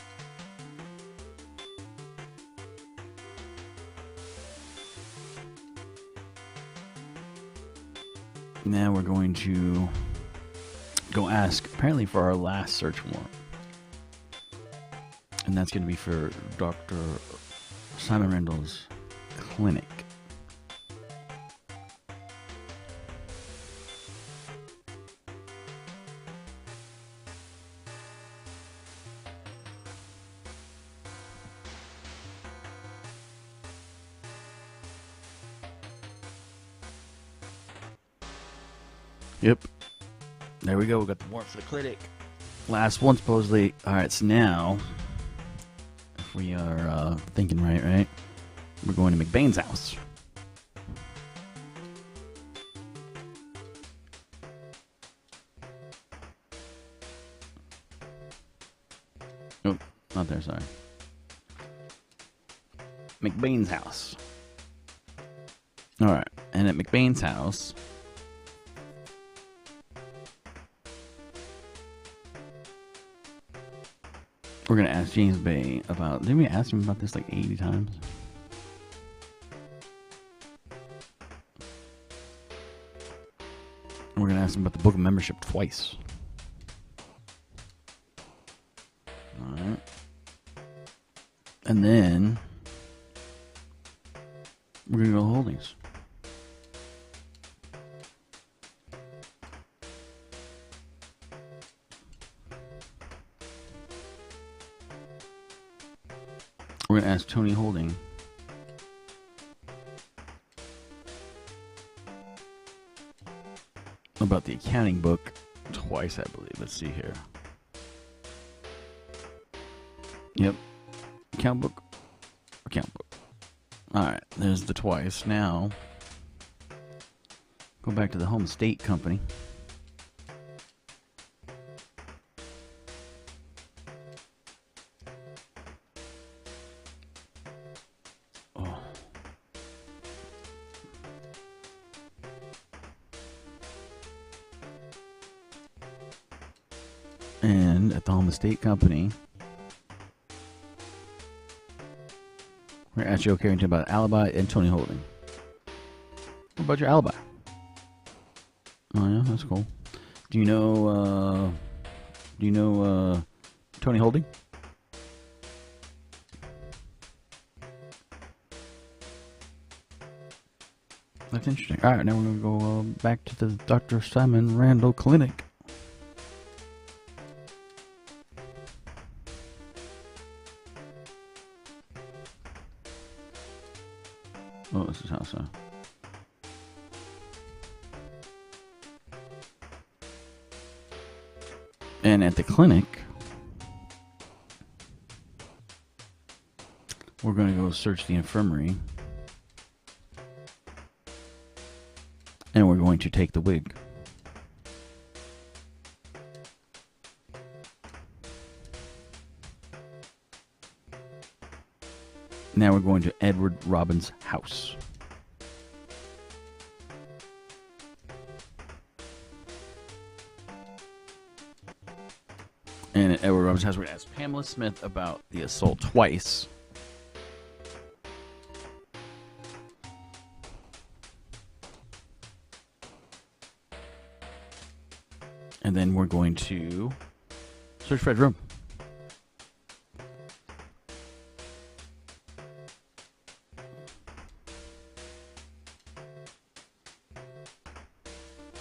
Now we're going to go ask, apparently, for our last search warrant. And that's going to be for Dr. Simon Randall's clinic. Yep. There we go. We got the warrant for the clinic. Last one, supposedly. All right, so now, if we are thinking right? We're going to McBain's house. Nope, not there, sorry. McBain's house. All right, and at McBain's house, we're going to ask James Bay about... Didn't we ask him about this like 80 times? ask him about the book of membership twice. Alright. And then we're going to go to holdings. We're going to ask Tony Holding about the accounting book twice, I believe. Let's see here. Yep. Account book. Account book. Alright, there's the twice. Now, go back to the home estate company. Oh. And at the home estate company, we're going to ask Joe Carrington about alibi and Tony Holding. What about your alibi? Oh yeah, that's cool. Do you know Tony Holding? That's interesting. All right, now we're going to go back to the Dr. Simon Randall Clinic. Oh, this is how so. And at the clinic, we're going to go search the infirmary. And we're going to take the wig. Now we're going to Edward Robbins' house. And at Edward Robbins' house, we're going to ask Pamela Smith about the assault twice. And then we're going to search Fred's room.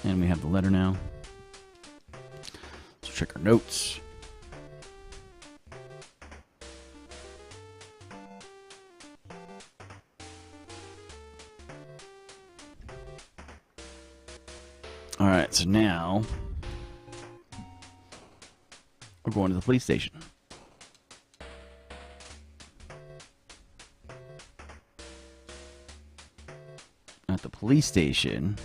And we have the letter now. Let's check our notes. All right, so now we're going to the police station. At the police station,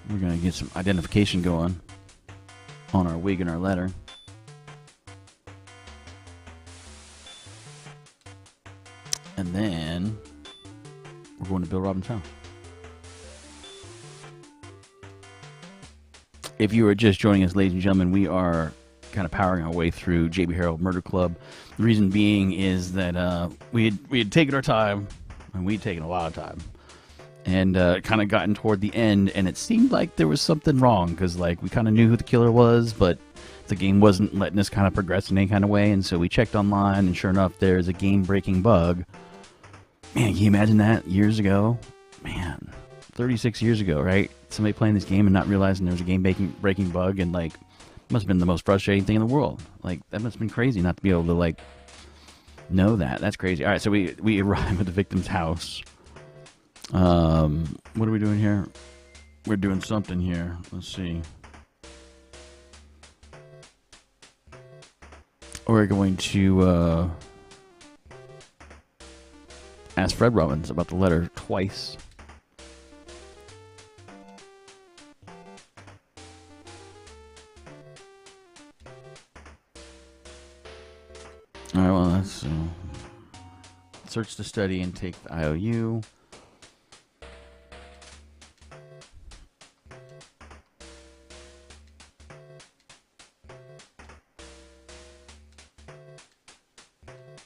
we're going to get some identification going on our wig and our letter. And then we're going to Bill Robbins' house. If you are just joining us, ladies and gentlemen, we are kind of powering our way through J.B. Harold Murder Club. The reason being is that we had taken our time, and we'd taken a lot of time, and kind of gotten toward the end, and it seemed like there was something wrong, because like we kind of knew who the killer was, but the game wasn't letting us kind of progress in any kind of way, and so we checked online, and sure enough, there's a game-breaking bug. Man, can you imagine that years ago? Man, 36 years ago, right? Somebody playing this game and not realizing there was a game-breaking bug, and like, must have been the most frustrating thing in the world. Like, that must have been crazy not to be able to like know that. That's crazy. All right, so we arrive at the victim's house. What are we doing here? We're doing something here. Let's see. We're going to ask Fred Robbins about the letter twice. All right, well, let's search the study and take the IOU.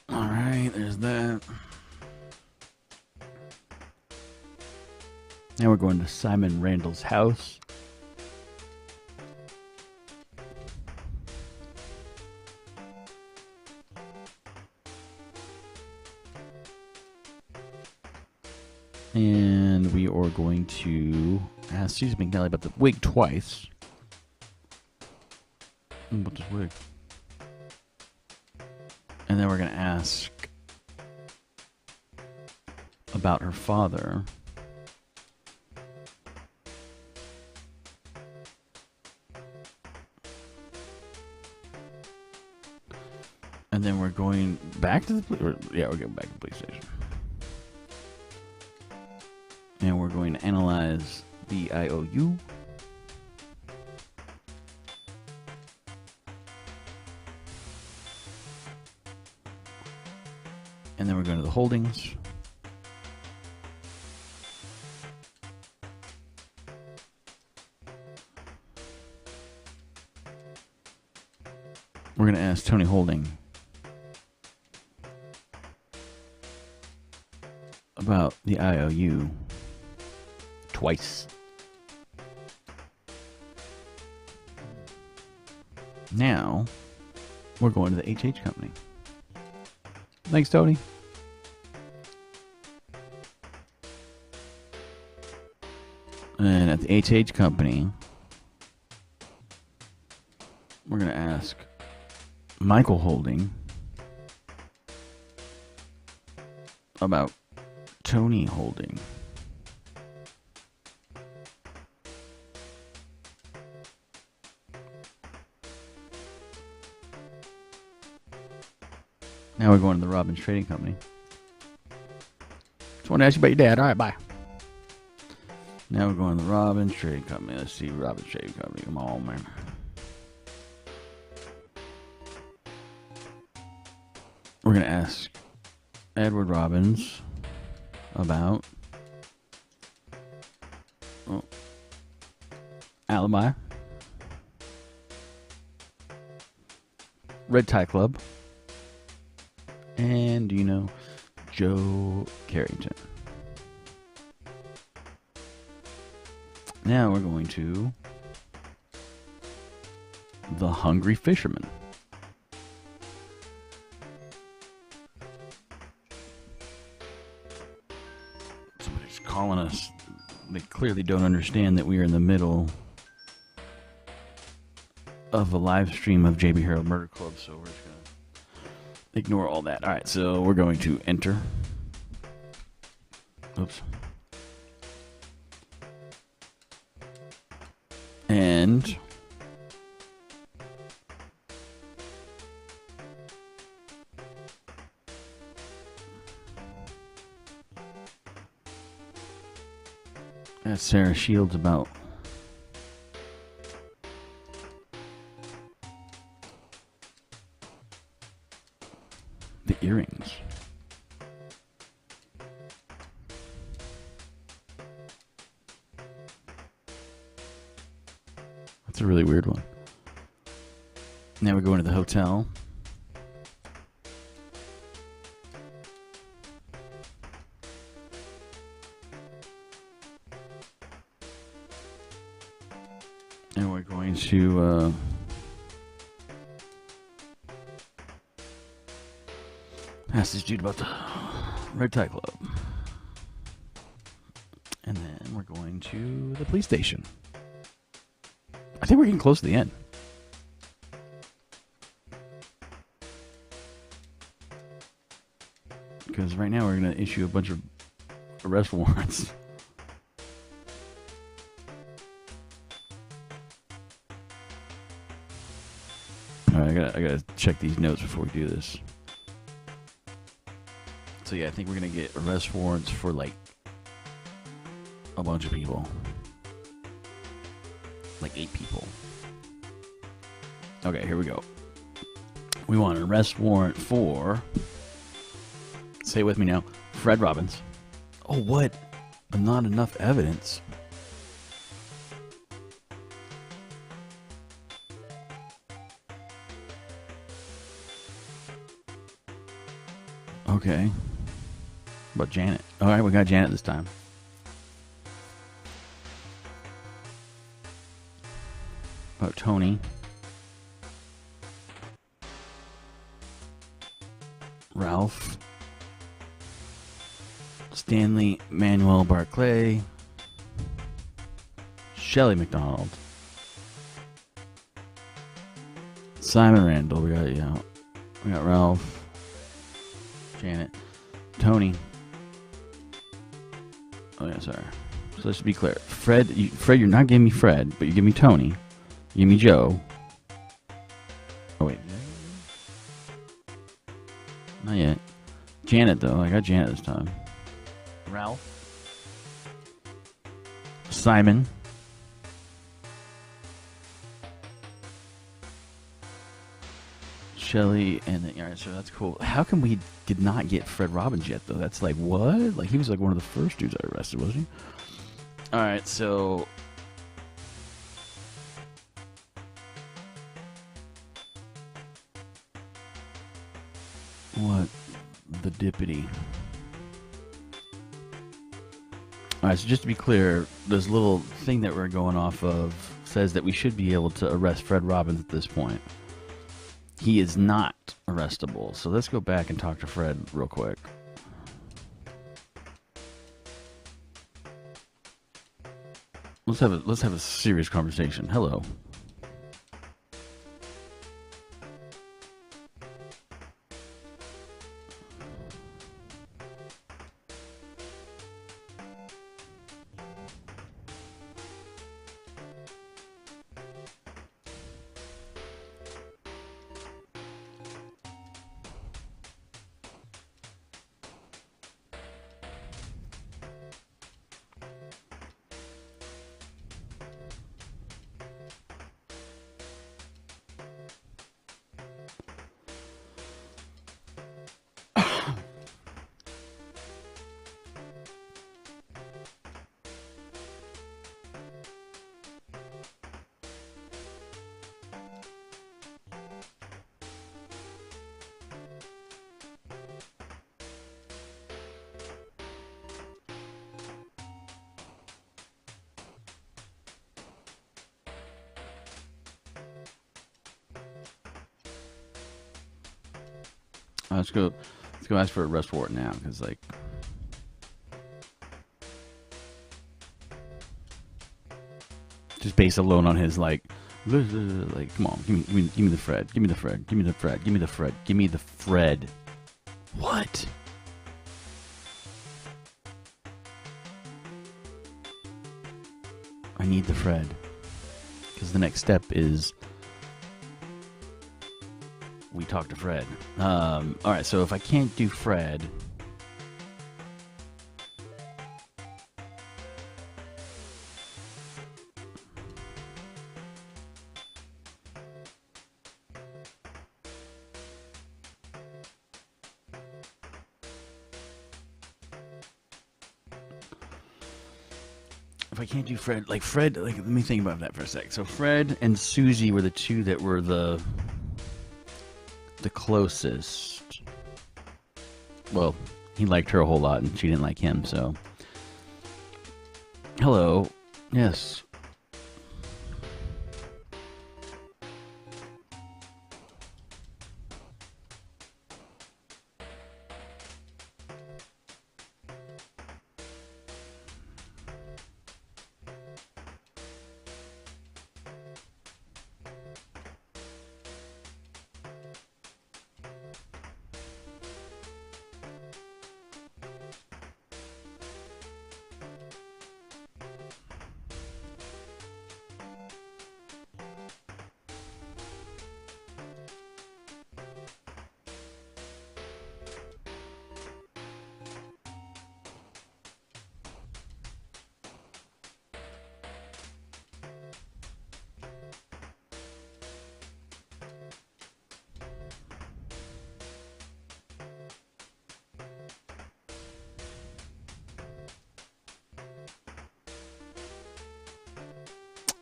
All right, there's that. Now we're going to Simon Randall's house. And we are going to ask Susan McNally about the wig twice. What's this wig? And then we're going to ask about her father. And then we're going back to the police. Yeah, we're going back to the police station. And we're going to analyze the IOU. And then we're going to the holdings. We're going to ask Tony Holding about the IOU twice. Now, we're going to the HH company. Thanks, Tony. And at the HH company, we're going to ask Michael Holding about Tony Holding. Now we're going to the Robbins Trading Company. Just want to ask you about your dad. All right, bye. Now we're going to the Robbins Trading Company. Let's see, Robbins Trading Company. Come on, man. We're going to ask Edward Robbins about alibi, Red Tie Club, and do you know Joe Carrington? Now we're going to the Hungry Fisherman. Somebody's calling us. They clearly don't understand that we are in the middle of a live stream of JB Harold Murder Club, so we're just going to ignore all that. All right, so we're going to enter. Oops. And that's Sarah Shields about the earrings. That's a really weird one. Now we're going to the hotel. And we're going to ask this dude about the Red Tie Club. And then we're going to the police station. I think we're getting close to the end. Because right now we're going to issue a bunch of arrest warrants. Alright, I gotta check these notes before we do this. So yeah, I think we're going to get arrest warrants for like a bunch of people. Like 8 people. Okay, here we go. We want an arrest warrant for, say it with me now, Fred Robbins. Oh, what? Not enough evidence. Okay. What about Janet? Alright, we got Janet this time. about Tony. Ralph. Stanley Manuel Barclay. Shelley McDonald. Simon Randall. We got Ralph. Janet. Tony. Oh yeah, sorry. So let's be clear. Fred, you're not giving me Fred, but you give me Tony. You give me Joe. Oh wait. Not yet. Janet though. I got Janet this time. Ralph. Simon. Shelley, and then, alright, so that's cool. How come we did not get Fred Robbins yet, though? That's like, what? Like, he was like one of the first dudes I arrested, wasn't he? Alright, so... What? The dippity. Alright, so just to be clear, this little thing that we're going off of says that we should be able to arrest Fred Robbins at this point. He is not arrestable. So let's go back and talk to Fred real quick. Let's have a serious conversation. Hello. Let's go ask for a arrest warrant now, because like, just based alone on his like, come on, give me the Fred, give me the Fred, give me the Fred, give me the Fred, give me the Fred. What? I need the Fred, because the next step is we talk to Fred. Alright, so if I can't do Fred... If I can't do Fred, like let me think about that for a sec. So Fred and Susie were the two that were the closest. Well, he liked her a whole lot and she didn't like him, so. Hello. Yes.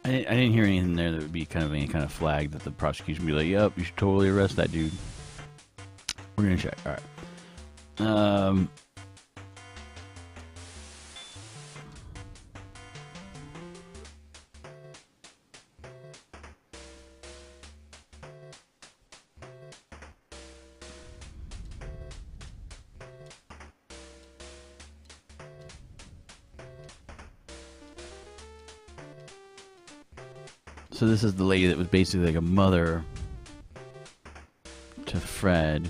I didn't hear anything there that would be kind of any kind of flag that the prosecution would be like, yep, you should totally arrest that dude. We're gonna check. All right. So this is the lady that was basically like a mother to Fred.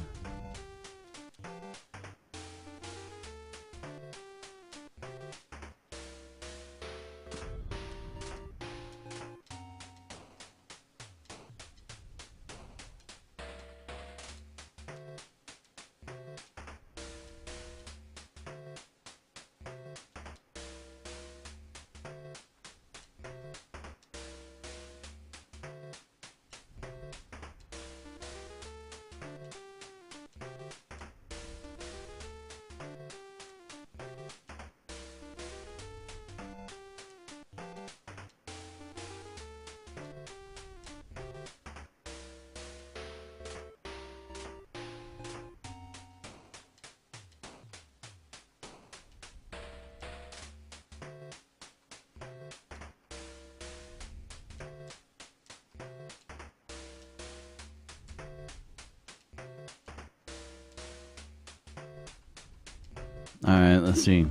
Alright, let's see.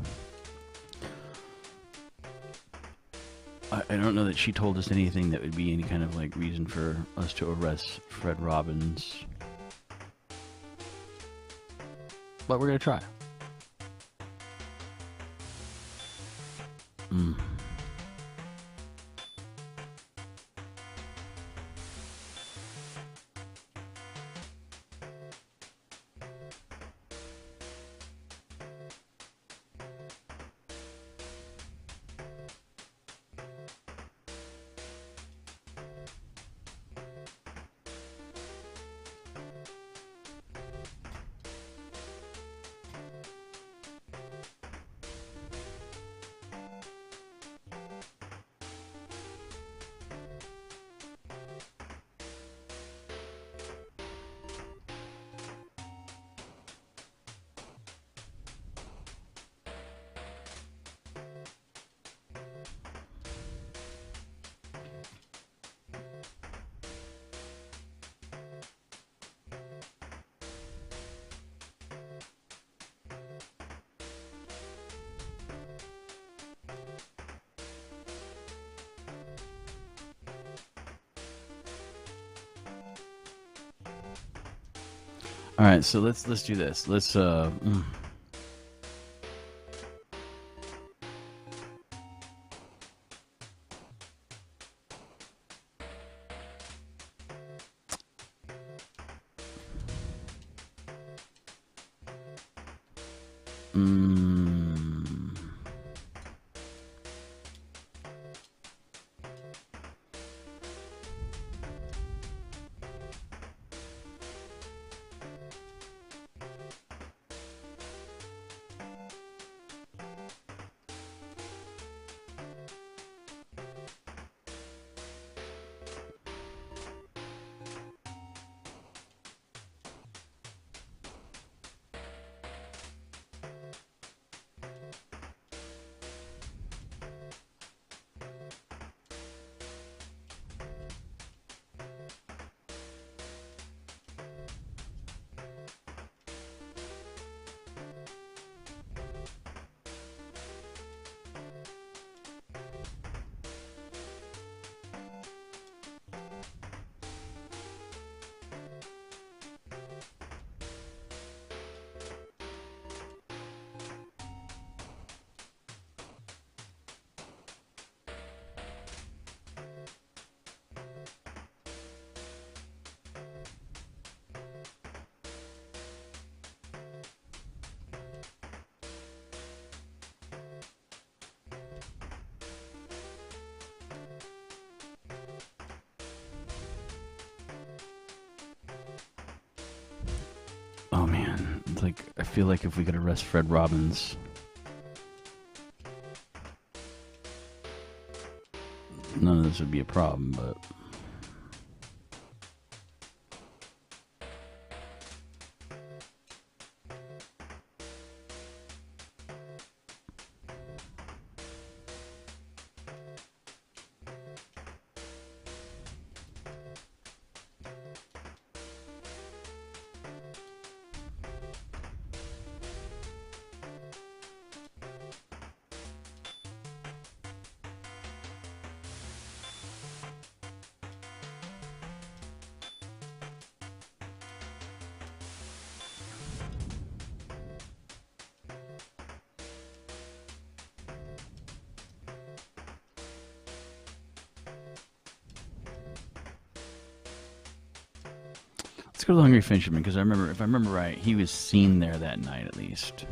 I don't know that she told us anything that would be any kind of like reason for us to arrest Fred Robbins. But we're gonna try. All right, so let's do this. Let's oh man, it's like I feel like if we could arrest Fred Robbins, none of this would be a problem, but Let's go to the Hungry Fisherman, because if I remember right, he was seen there that night at least.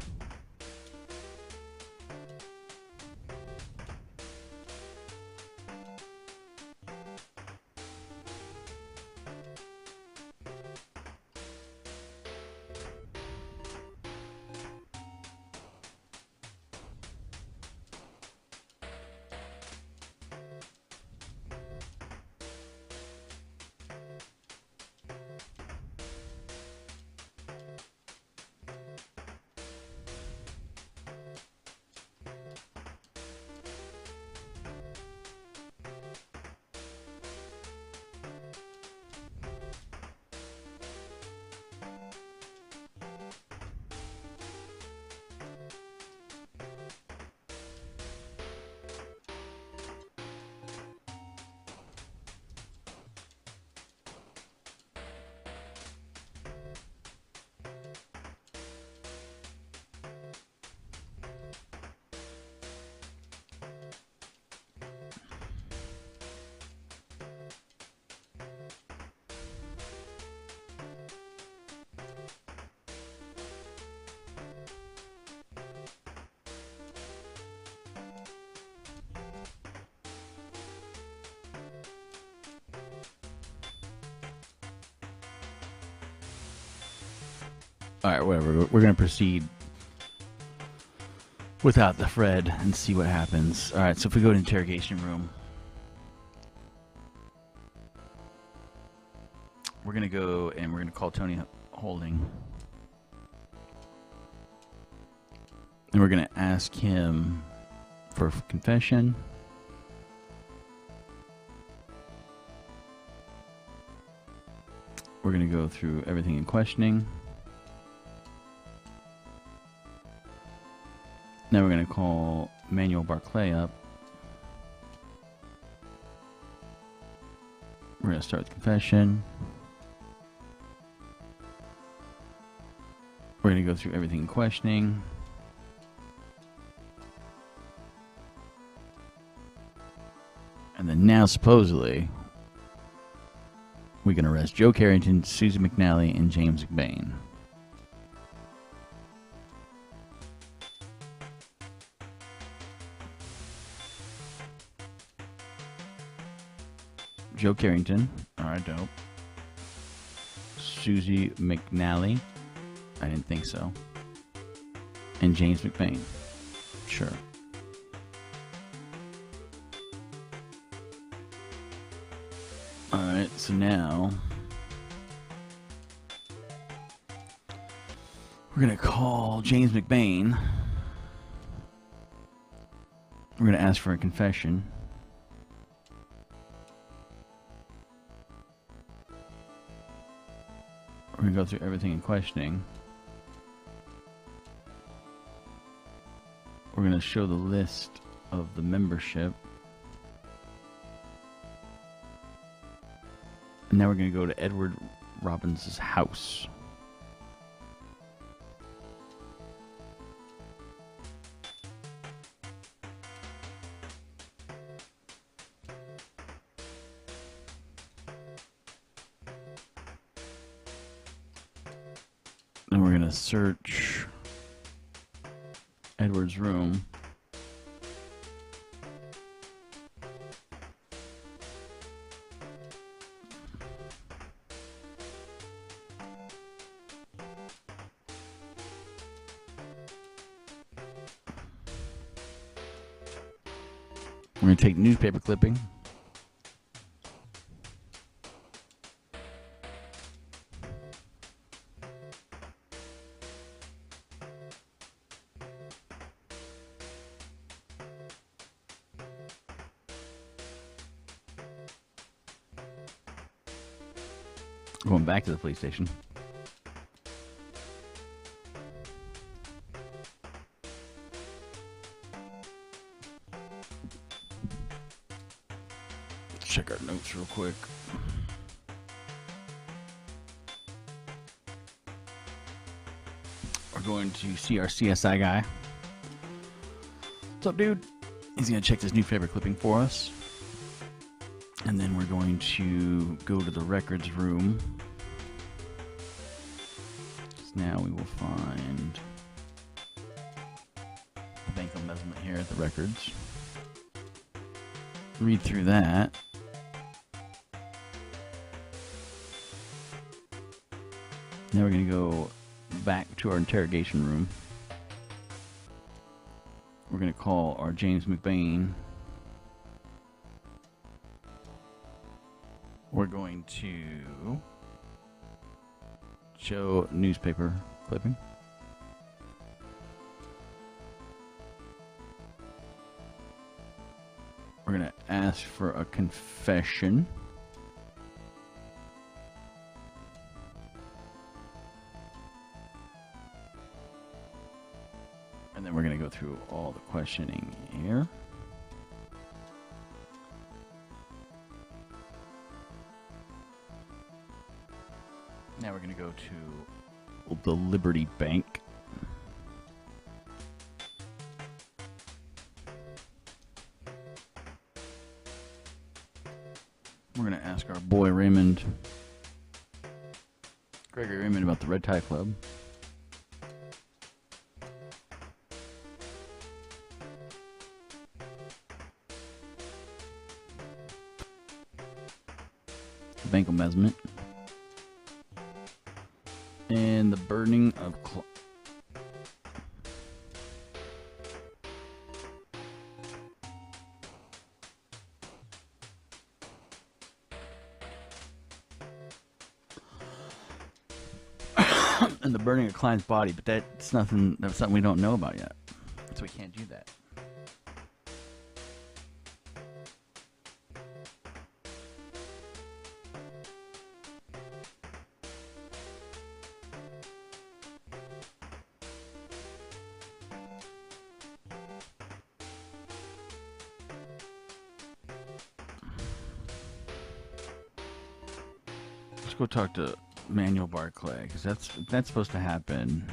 Alright, whatever. We're going to proceed without the Fred and see what happens. Alright, so if we go to interrogation room, we're going to go and we're going to call Tony Holding. And we're going to ask him for confession. We're going to go through everything in questioning. Now we're going to call Manuel Barclay up. We're going to start with confession. We're going to go through everything in questioning. And then now, supposedly, we can arrest Joe Carrington, Susie McNally, and James McBain. Joe Carrington. Alright, dope. Susie McNally. I didn't think so. And James McBain. Sure. Alright, so now we're going to call James McBain. We're going to ask for a confession. We're going to go through everything in questioning. We're going to show the list of the membership. And now we're going to go to Edward Robbins' house. And we're going to search Edward's room. We're going to take newspaper clipping. Going back to the police station. Let's check our notes real quick. We're going to see our CSI guy. What's up, dude? He's going to check this newspaper clipping for us. And then we're going to go to the records room. now we will find the bank embezzlement here at the records. Read through that. Now we're going to go back to our interrogation room. We're going to call our James McBain. We're going to show newspaper clipping. We're going to ask for a confession. And then we're going to go through all the questioning here. Now we're going to go to the Liberty Bank. We're going to ask our boy Gregory Raymond about the Red Tie Club. The bank embezzlement. And the burning of and the burning of Klein's body, but that's nothing. That's something we don't know about yet, so we can't do that. Let's go talk to Manuel Barclay, because that's supposed to happen.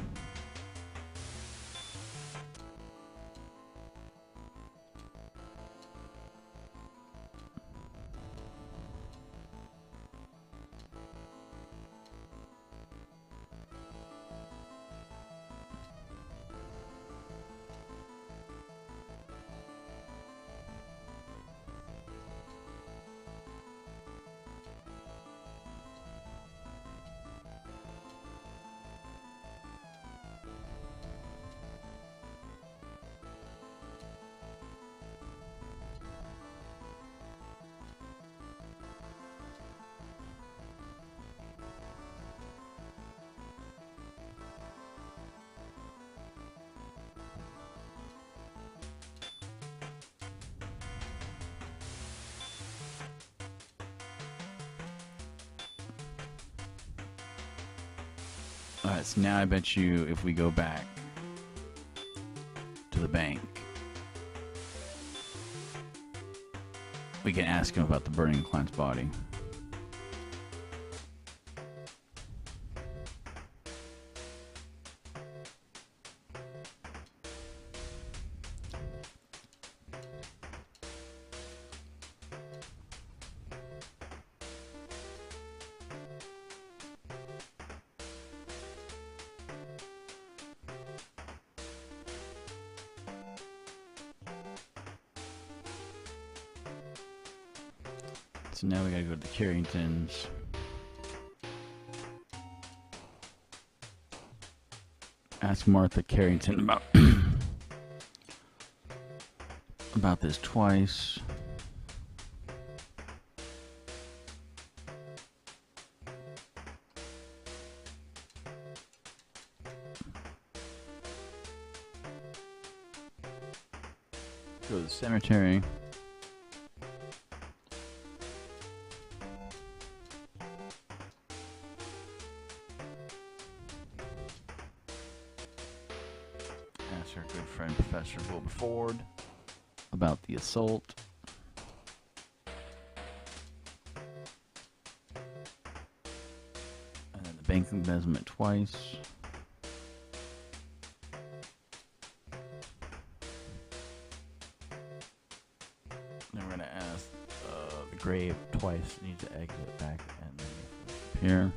Alright, so now I bet you if we go back to the bank, we can ask him about the burning of Klein's body. So now we gotta go to the Carringtons. Ask Martha Carrington about this twice. Go to the cemetery. Ask our good friend Professor Wilberford about the assault. And then the bank embezzlement twice. Then we're gonna ask the grave twice. Need to exit back and then here.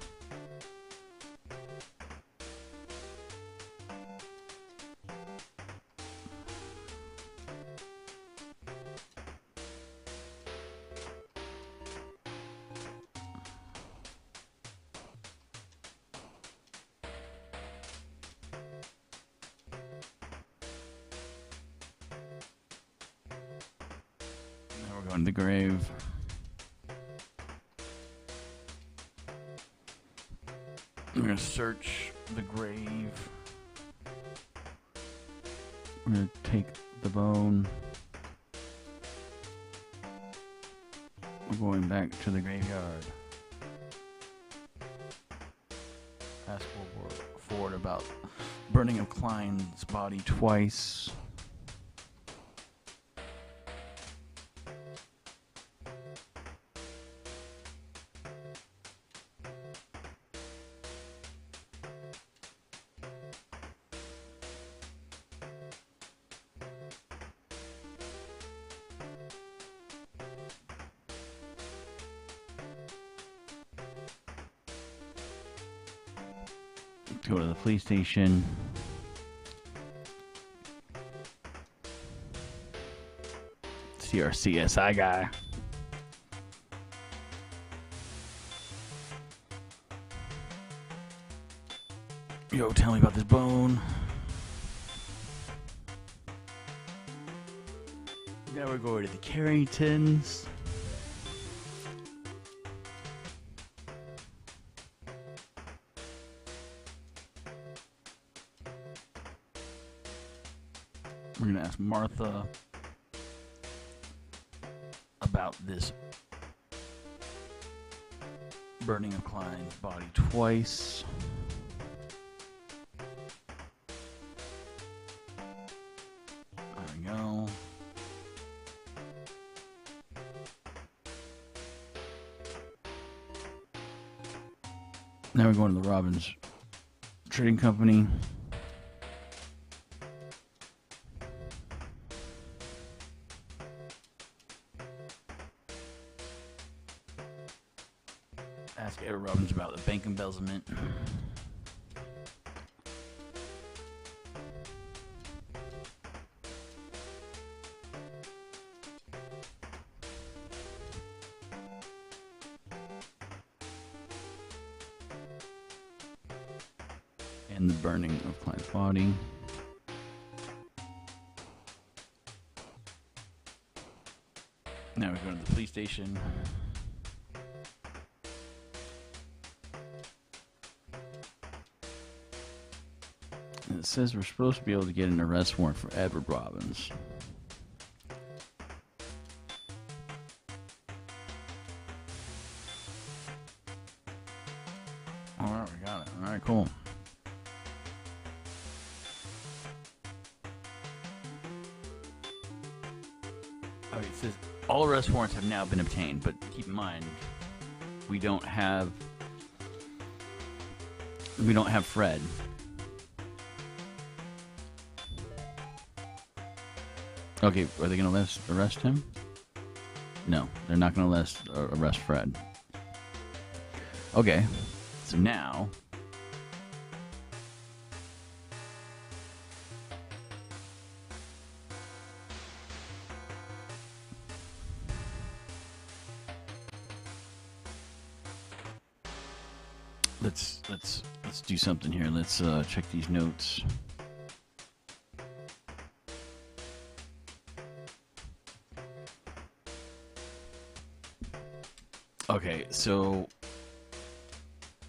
we're going to the grave. We're going to search the grave. We're going to take the bone. We're going back to the graveyard. Ask Ford about burning of Klein's body twice. Go to the police station. See our CSI guy. Yo, tell me about this bone. Now we're going to the Carringtons. We're going to ask Martha about this burning of Klein's body twice. There we go. Now we're going to the Robbins Trading Company. Ask Edward Robbins about the bank embezzlement. And the burning of Klein's body. Now we go to the police station. It says we're supposed to be able to get an arrest warrant for Edward Robbins. Alright, we got it. Alright, cool. Okay, it says all arrest warrants have now been obtained, but keep in mind, we don't have Fred. Okay, are they going to arrest him? No, they're not going to arrest Fred. Okay, so now let's do something here. Let's check these notes. Okay, so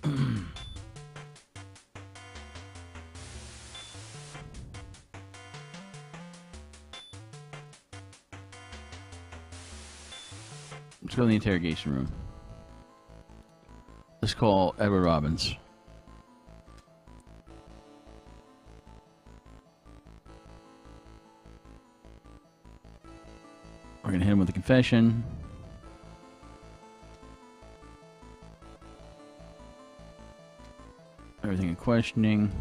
let's go in the interrogation room. Let's call Edward Robbins. We're gonna hit him with a confession. Everything in questioning.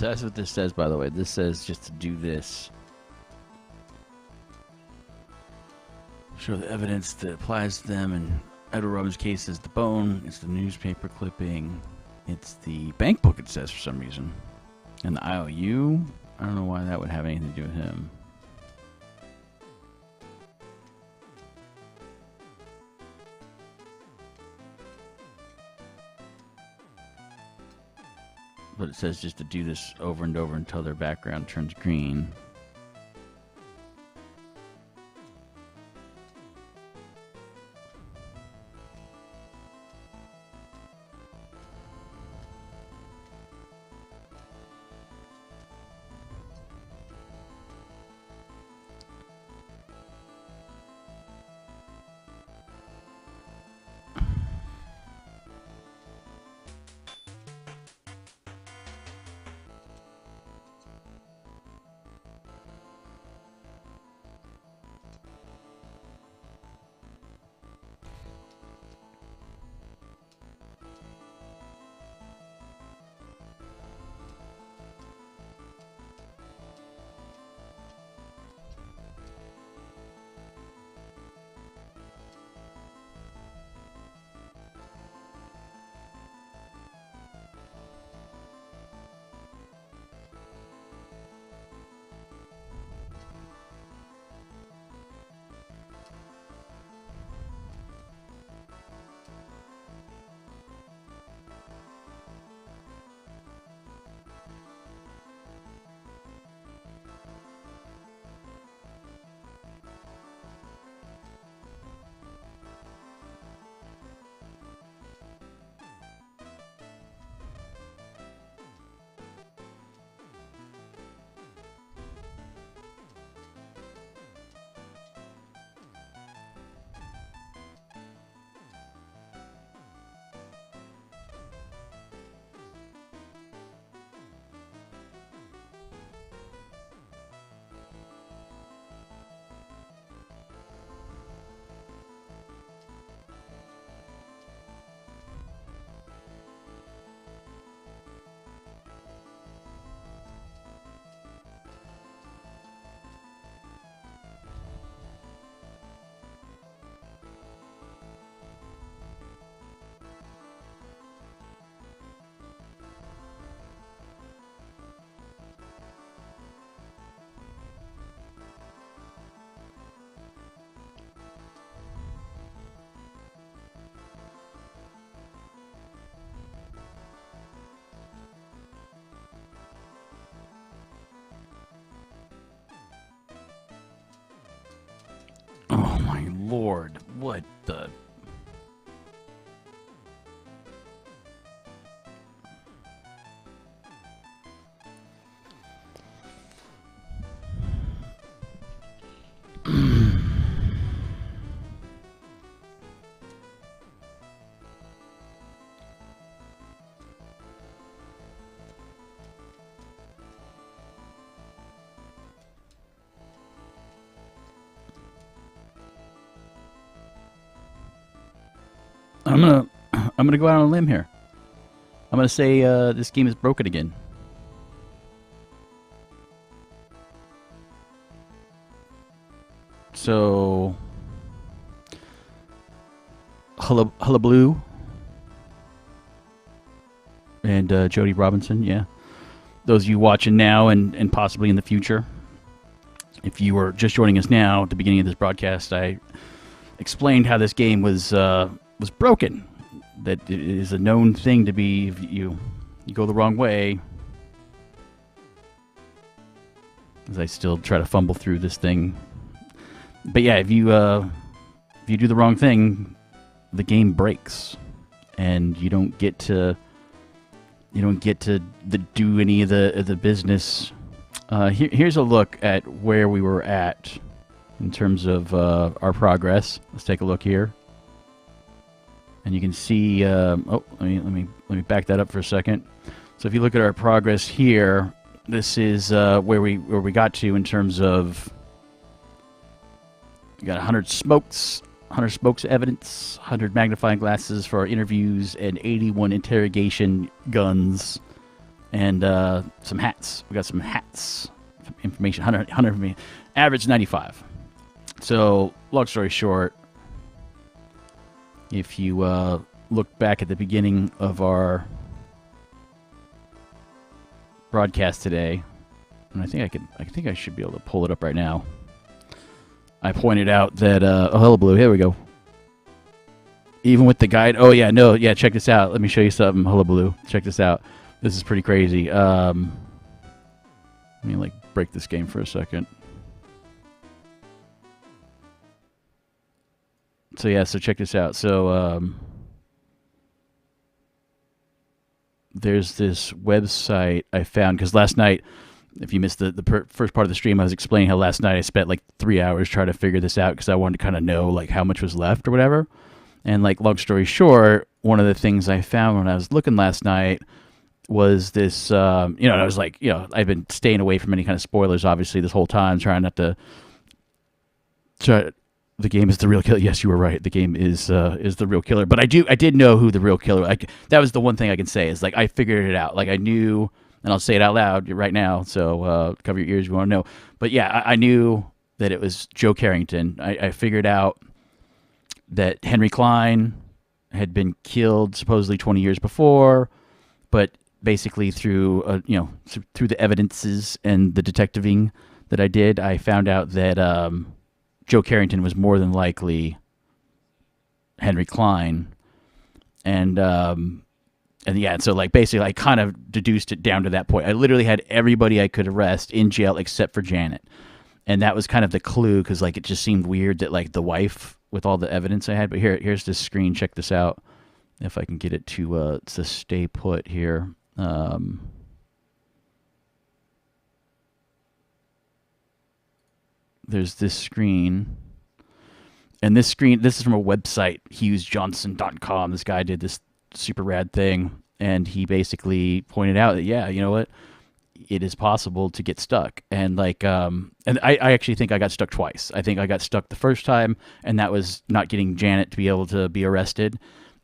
So that's what this says, by the way. This says just to do this. Show the evidence that applies to them. And Edward Robin's case is the bone. It's the newspaper clipping. It's the bank book, it says, for some reason. And the IOU. I don't know why that would have anything to do with him. But it says just to do this over and over until their background turns green. Oh my lord, what the... I'm gonna go out on a limb here. I'm gonna say this game is broken again. So, Hullabaloo and Jody Robinson, yeah. Those of you watching now and possibly in the future, if you were just joining us now at the beginning of this broadcast, I explained how this game was broken. That it is a known thing to be, if you go the wrong way. As I still try to fumble through this thing. But yeah, if you do the wrong thing, the game breaks, and you don't get to do any of the business. Here's a look at where we were at in terms of our progress. Let's take a look here. And you can see, oh, let me back that up for a second. So if you look at our progress here, this is where we got to in terms of, we got 100 smokes evidence, 100 magnifying glasses for our interviews, and 81 interrogation guns and some hats. We got some hats. Information, 100 average 95. So, long story short, if you look back at the beginning of our broadcast today, and I think I should be able to pull it up right now. I pointed out that hello blue, here we go. Even with the guide, check this out. Let me show you something. Hello blue, check this out. This is pretty crazy. Let me break this game for a second. So check this out. So there's this website I found, because last night, if you missed the first part of the stream, I was explaining how last night I spent 3 hours trying to figure this out because I wanted to kind of know how much was left or whatever. And long story short, one of the things I found when I was looking last night was this, I was I've been staying away from any kind of spoilers, obviously, this whole time, trying not to try. The game is the real killer. Yes, you were right. The game is the real killer. But I did know who the real killer was. That was the one thing I can say is I figured it out. I knew, and I'll say it out loud right now. So cover your ears if you want to know. But yeah, I knew that it was Joe Carrington. I figured out that Henry Klein had been killed supposedly 20 years before, but basically through through the evidences and the detectiving that I did, I found out that Joe Carrington was more than likely Henry Klein, and so basically I kind of deduced it down to that point. I literally had everybody I could arrest in jail except for Janet, and that was kind of the clue because it just seemed weird that the wife with all the evidence I had. But here's this screen. Check this out. If I can get it to stay put here. There's this screen. And this is from a website, HughesJohnson.com. This guy did this super rad thing, and he basically pointed out that, yeah, you know what? It is possible to get stuck. And and I actually think I got stuck twice. I think I got stuck the first time, and that was not getting Janet to be able to be arrested.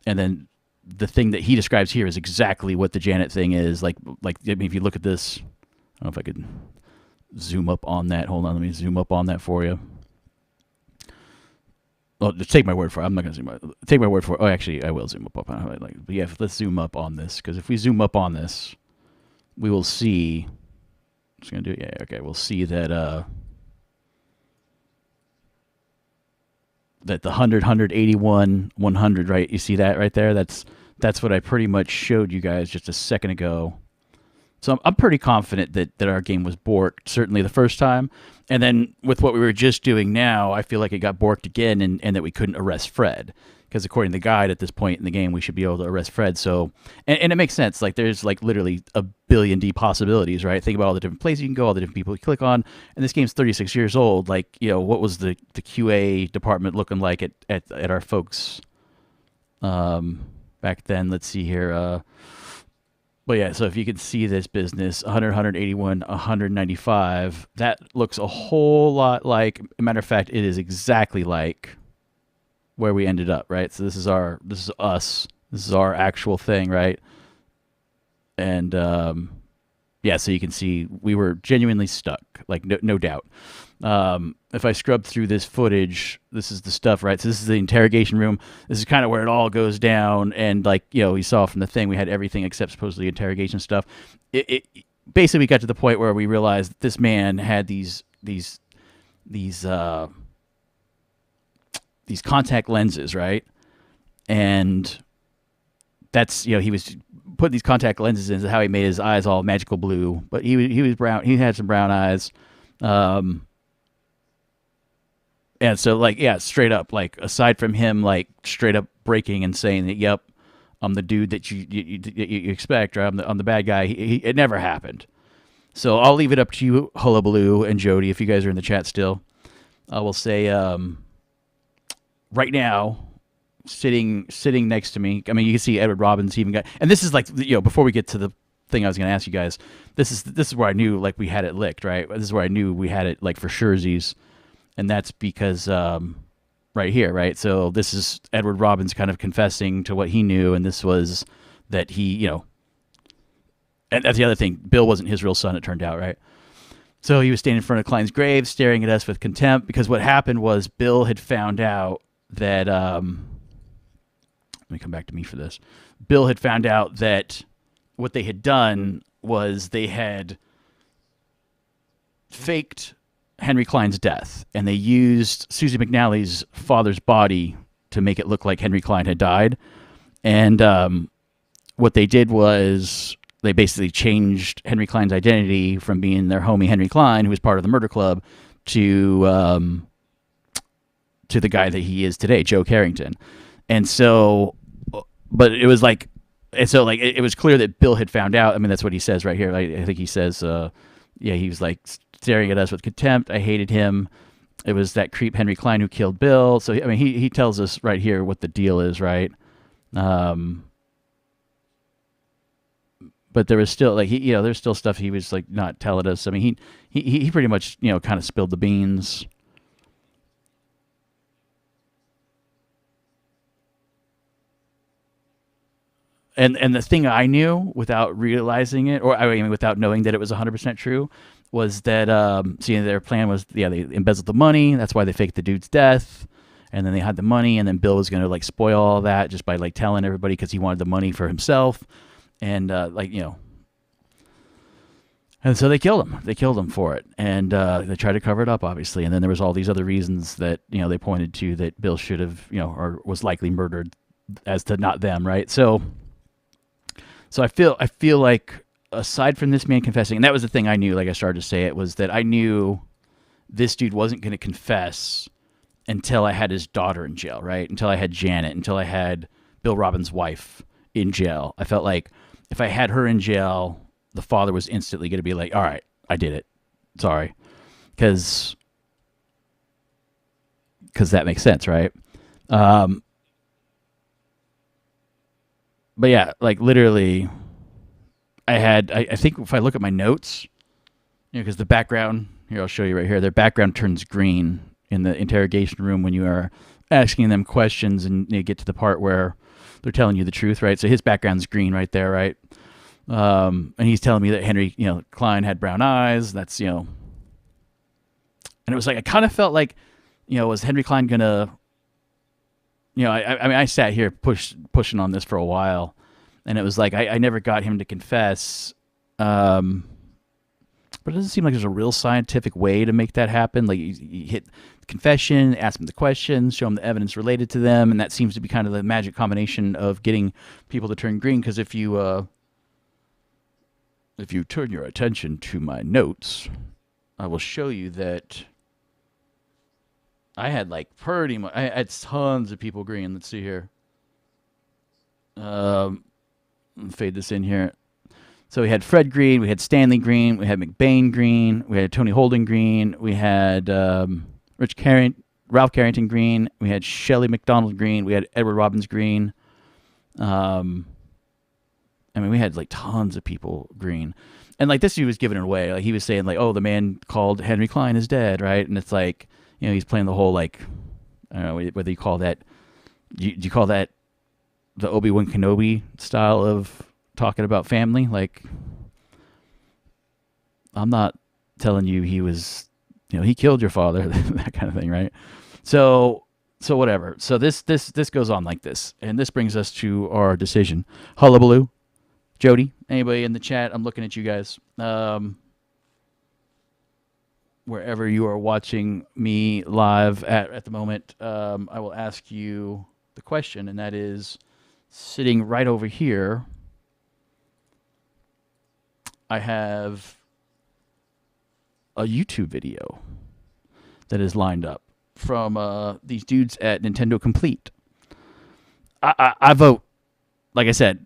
And then the thing that he describes here is exactly what the Janet thing is. If you look at this, I don't know if I could zoom up on that. Hold on, let me zoom up on that for you. Well, just take my word for it. I'm not going to zoom up. Take my word for it. Oh, actually, I will zoom up on it. But yeah, let's zoom up on this, because if we zoom up on this, we will see. I'm just going to do it. Yeah, okay. We'll see that that the 100, 181, 100, right? You see that right there? That's what I pretty much showed you guys just a second ago. So I'm pretty confident that our game was borked, certainly the first time. And then with what we were just doing now, I feel like it got borked again, and that we couldn't arrest Fred. Because according to the guide, at this point in the game, we should be able to arrest Fred. So, and it makes sense. There's literally a billion D possibilities, right? Think about all the different places you can go, all the different people you click on. And this game's 36 years old. What was the QA department looking like at our folks back then? Let's see here. But yeah, so if you can see this business, 100, 181, 195, that looks a whole lot like, matter of fact, it is exactly like where we ended up, right? So this is us. This is our actual thing, right? And yeah, so you can see we were genuinely stuck, no doubt. If I scrub through this footage, this is the stuff, right? So this is the interrogation room. This is kind of where it all goes down. And we saw from the thing, we had everything except supposedly interrogation stuff. It basically we got to the point where we realized that this man had these contact lenses, right? And that's, he was putting these contact lenses in, is how he made his eyes all magical blue. But he was brown. He had some brown eyes. And so, straight up, aside from him, straight up breaking and saying that, yep, I'm the dude that you expect, right? I'm the bad guy. It never happened. So I'll leave it up to you, Hullabaloo and Jody, if you guys are in the chat still. I will say, right now, sitting next to me, I mean, you can see Edward Robbins even got, and this is before we get to the thing I was going to ask you guys, this is where I knew we had it licked, right? This is where I knew we had it for surezies. And that's because right here, right? So this is Edward Robbins kind of confessing to what he knew, and this was that he, And that's the other thing. Bill wasn't his real son, it turned out, right? So he was standing in front of Klein's grave, staring at us with contempt, because what happened was Bill had found out that, let me come back to me for this. Bill had found out that what they had done was they had faked Henry Klein's death, and they used Susie McNally's father's body to make it look like Henry Klein had died. And what they did was they basically changed Henry Klein's identity from being their homie Henry Klein, who was part of the murder club, to the guy that he is today, Joe Carrington. And so, but it was like, and so like it was clear that Bill had found out. I mean, that's what he says right here. I think he says, yeah, he was like staring at us with contempt. I hated him. It was that creep Henry Klein who killed Bill. So I mean, he tells us right here what the deal is, right? But there was still like there's still stuff he was like not telling us. I mean, he pretty much kind of spilled the beans. And the thing I knew without realizing it, or I mean without knowing that it was 100% true, was that their plan was they embezzled the money. That's why they faked the dude's death, and then they had the money, and then Bill was going to like spoil all that just by like telling everybody because he wanted the money for himself, and and so they killed him. They killed him for it, and they tried to cover it up, obviously. And then there was all these other reasons that they pointed to that Bill should have or was likely murdered as to not them, right? So I feel like aside from this man confessing, and that was the thing I knew, like I started to say it, was that I knew this dude wasn't going to confess until I had his daughter in jail, right? Until I had Janet, until I had Bill Robbins' wife in jail. I felt like if I had her in jail, the father was instantly going to be like, all right, I did it. Sorry. Because that makes sense, right? But yeah, like literally, I think if I look at my notes, because the background, here, I'll show you right here, their background turns green in the interrogation room when you are asking them questions and you get to the part where they're telling you the truth, right? So his background's green right there, right? And he's telling me that Henry, Klein had brown eyes. That's, and it was like, I kind of felt like, was Henry Klein gonna, I mean, I sat here pushing on this for a while, and it was like I never got him to confess. But it doesn't seem like there's a real scientific way to make that happen. Like you hit confession, ask them the questions, show them the evidence related to them, and that seems to be kind of the magic combination of getting people to turn green. Because if you turn your attention to my notes, I will show you that I had like pretty much, I had tons of people green. Let's see here. Fade this in here. So we had Fred Green, we had Stanley Green, we had McBain Green, we had Tony Holden Green, we had Ralph Carrington Green, we had Shelley McDonald Green, we had Edward Robbins Green. I mean, we had like tons of people green. And like this dude was giving it away. Like he was saying like, oh, the man called Henry Klein is dead, right? And it's like, he's playing the whole like, I don't know whether you call that, do you call that the Obi-Wan Kenobi style of talking about family? Like, I'm not telling you he was, he killed your father, that kind of thing, right? So whatever. So this goes on like this, and this brings us to our decision. Hullabaloo, Jody, anybody in the chat? I'm looking at you guys. Wherever you are watching me live at the moment, I will ask you the question, and that is, sitting right over here, I have a YouTube video that is lined up from these dudes at Nintendo Complete. I vote, like I said,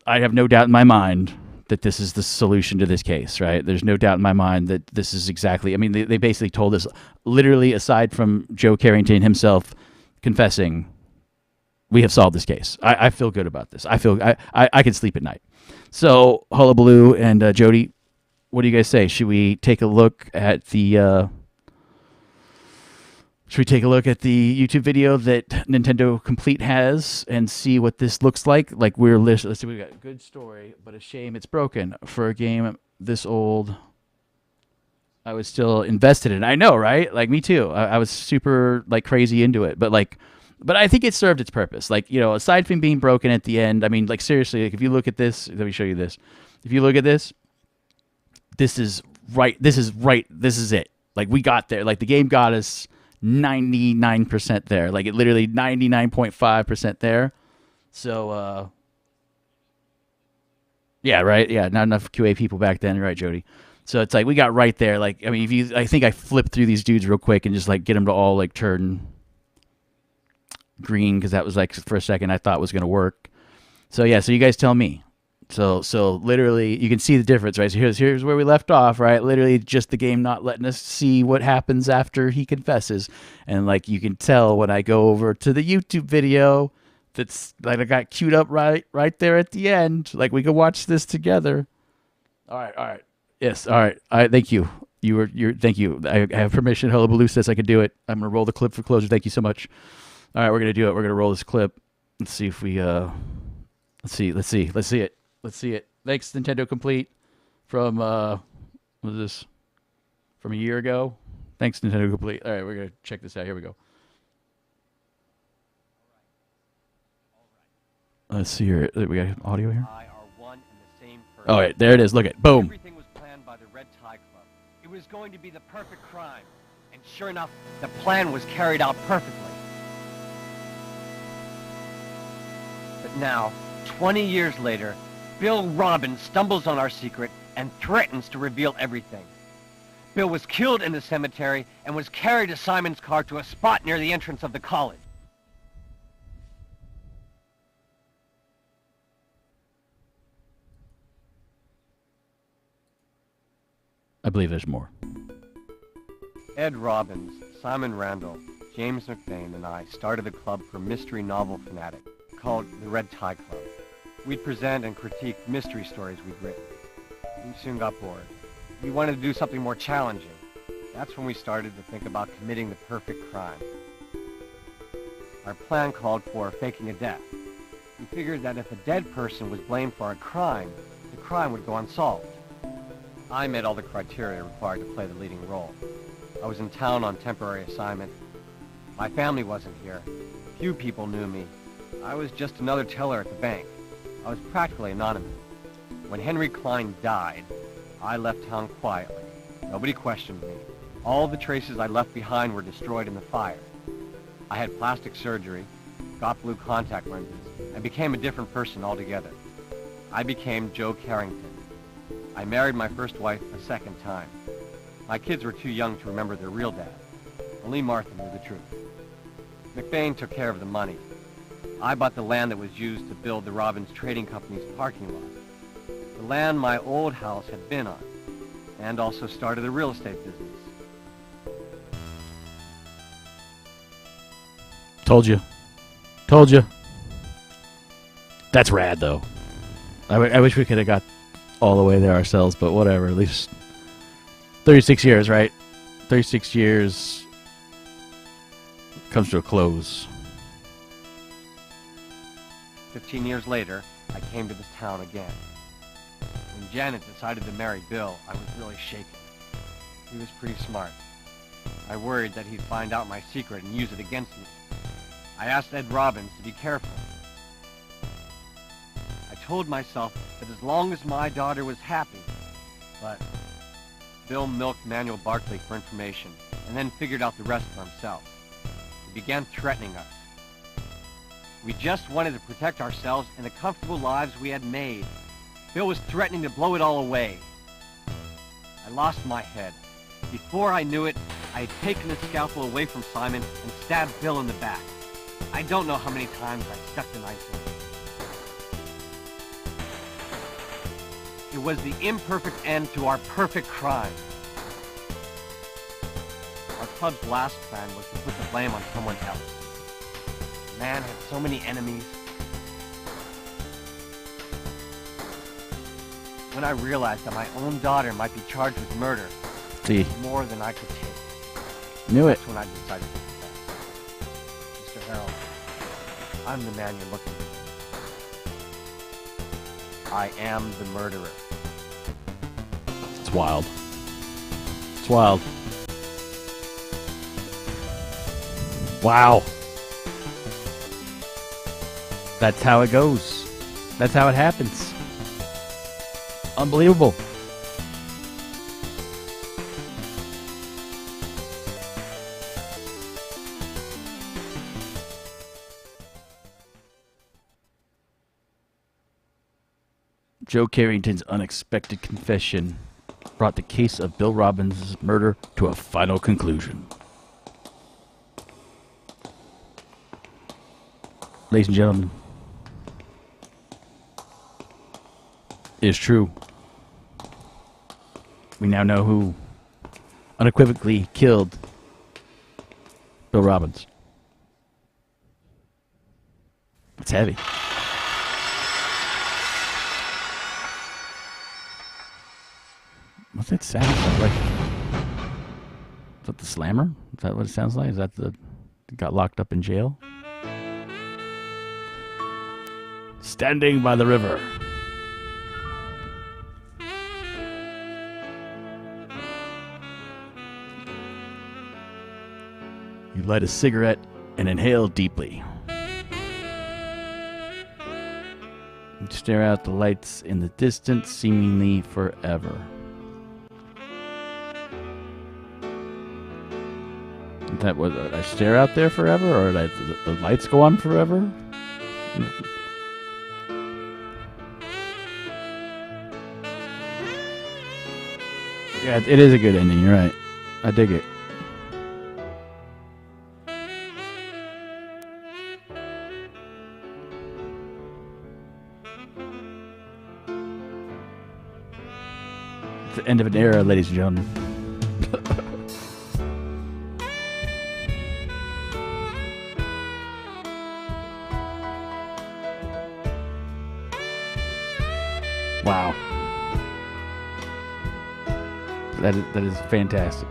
I have no doubt in my mind that this is the solution to this case, right? There's no doubt in my mind that this is exactly, I mean, they basically told us, literally, aside from Joe Carrington himself confessing, we have solved this case. I feel good about this. I feel I can sleep at night. So, Hullabaloo and Jody, what do you guys say? Should we take a look at the Should we take a look at the YouTube video that Nintendo Complete has and see what this looks like? Like let's see, we got a good story, but a shame it's broken for a game this old. I was still invested in it. I know, right? Like me too. I was super like crazy into it, but I think it served its purpose. Like, you know, aside from being broken at the end, I mean, like seriously, like if you look at this, let me show you this. If you look at this, this is right. This is it. Like we got there. Like the game got us 99% there. Like it literally 99.5% there. So, yeah, right. Yeah. Not enough QA people back then. Right, Jody. So it's like we got right there. Like, I mean, I think I flipped through these dudes real quick and just like get them to all like turn green because that was like for a second I thought was going to work. So yeah, so you guys tell me. So literally you can see the difference, right? So here's where we left off, right? Literally just the game not letting us see what happens after he confesses. And like you can tell when I go over to the YouTube video that's like I got queued up right there at the end. Like we could watch this together. All right. Yes, all right. Thank you. Thank you. I have permission. Hullabaloo says I can do it. I'm gonna roll the clip for closure. Thank you so much. All right, we're gonna do it. We're gonna roll this clip. Let's see if we let's see it. Let's see it. Thanks, Nintendo Complete from what was this? From a year ago. Thanks, Nintendo Complete. All right, we're gonna check this out. Here we go. Let's see here. We got audio here. Oh wait, there it is. Look at boom. Everything was planned by the Red Tie Club. It was going to be the perfect crime, and sure enough, the plan was carried out perfectly. But now, 20 years later, Bill Robbins stumbles on our secret and threatens to reveal everything. Bill was killed in the cemetery and was carried to Simon's car to a spot near the entrance of the college. I believe there's more. Ed Robbins, Simon Randall, James McBain, and I started a club for mystery novel fanatics called the Red Tie Club. We'd present and critique mystery stories we'd written. We soon got bored. We wanted to do something more challenging. That's when we started to think about committing the perfect crime. Our plan called for faking a death. We figured that if a dead person was blamed for a crime, the crime would go unsolved. I met all the criteria required to play the leading role. I was in town on temporary assignment. My family wasn't here. Few people knew me. I was just another teller at the bank. I was practically anonymous. When Henry Klein died, I left town quietly. Nobody questioned me. All the traces I left behind were destroyed in the fire. I had plastic surgery, got blue contact lenses, and became a different person altogether. I became Joe Carrington. I married my first wife a second time. My kids were too young to remember their real dad. Only Martha knew the truth. McBain took care of the money. I bought the land that was used to build the Robbins Trading Company's parking lot. The land my old house had been on, and also started a real estate business. Told you. That's rad, though. I wish we could have got all the way there ourselves, but whatever. At least 36 years, right? 36 years comes to a close. 15 years later, I came to this town again. When Janet decided to marry Bill, I was really shaken. He was pretty smart. I worried that he'd find out my secret and use it against me. I asked Ed Robbins to be careful. I told myself that as long as my daughter was happy, but Bill milked Manuel Barkley for information and then figured out the rest for himself. He began threatening us. We just wanted to protect ourselves and the comfortable lives we had made. Bill was threatening to blow it all away. I lost my head. Before I knew it, I had taken the scalpel away from Simon and stabbed Bill in the back. I don't know how many times I stuck the knife in. It was the imperfect end to our perfect crime. Our club's last plan was to put the blame on someone else. The man had so many enemies. When I realized that my own daughter might be charged with murder, it was more than I could take. Knew it. That's when I decided to confess. Harold. I'm the man you're looking for. I am the murderer. It's wild. It's wild. Wow. That's how it goes. That's how it happens. Unbelievable. Joe Carrington's unexpected confession brought the case of Bill Robbins' murder to a final conclusion. Ladies and gentlemen, it is true. We now know who unequivocally killed Bill Robbins. It's heavy. What's that sound like? Is that the slammer? Is that what it sounds like? Is that the got locked up in jail? Standing by the river. You light a cigarette and inhale deeply. You stare out the lights in the distance, seemingly forever. That was I stare out there forever, or the lights go on forever? Yeah, it is a good ending. You're right. I dig it. It's the end of an era, ladies and gentlemen. Wow. That is fantastic.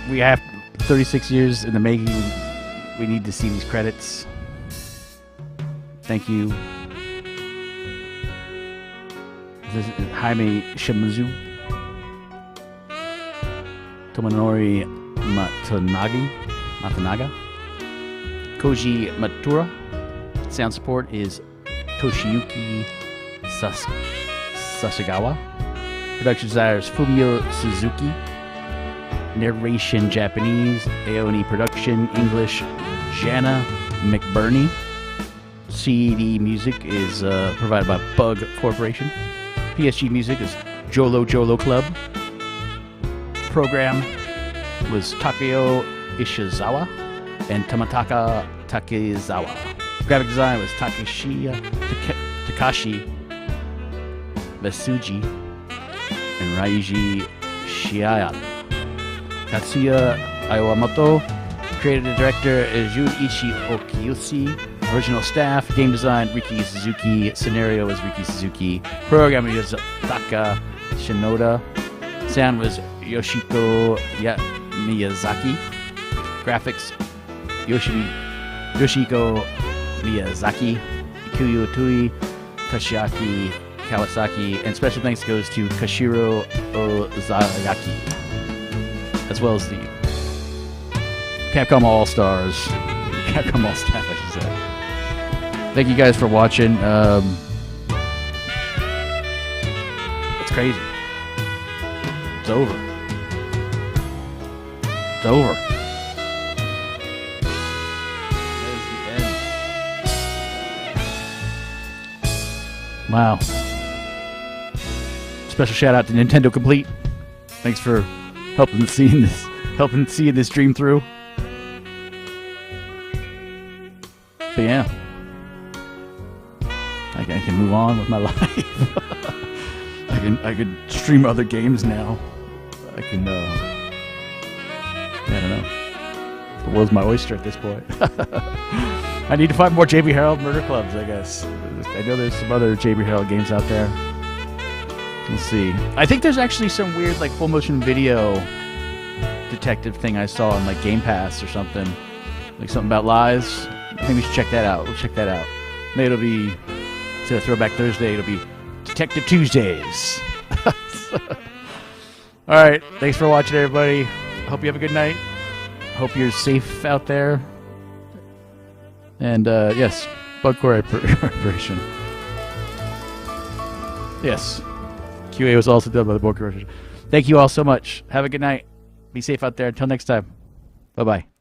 We have 36 years in the making. We need to see these credits. Thank you. This is Jaime Shimizu, Tomonori Matanaga, Koji Matura. Sound support is Toshiyuki Sasagawa. Production designer is Fumio Suzuki. Narration Japanese, Aoni Production, English, Jana McBurney. CD music is provided by Bug Corporation. PSG music is Jolo Jolo Club. Program was Takeo Ishizawa and Tamataka Takezawa. Graphic design was Takashi Vesuji and Raiji Shiaya. Katsuya Iwamoto. Creative director is Junichi Okiyusi. Original staff, game design, Riki Suzuki. Scenario was Riki Suzuki. Programming was Taka Shinoda. Sound was Yoshiko Miyazaki. Graphics, Yoshiko Miyazaki. Ikuyo Tui, Kashiaki Kawasaki. And special thanks goes to Kashiro Ozayaki, as well as the Capcom All-Stars. Capcom All-Staff, I should say. Thank you guys for watching. It's crazy. It's over. It's over. That is the end. Wow. Special shout out to Nintendo Complete. Thanks for helping seeing this dream through. But yeah, I can move on with my life. I can stream other games now. I can I don't know. The world's my oyster at this point. I need to find more JB Harold murder clubs, I guess. I know there's some other JB Harold games out there. Let's see. I think there's actually some weird like full motion video detective thing I saw on like Game Pass or something. Like something about lies. I think we should check that out. We'll check that out. Maybe it'll be, instead of Throwback Thursday, it'll be Detective Tuesdays. Alright, thanks for watching, everybody. Hope you have a good night. Hope you're safe out there. And, yes, bug core operation. Yes, QA was also done by the bug core operation. Thank you all so much. Have a good night. Be safe out there. Until next time. Bye-bye.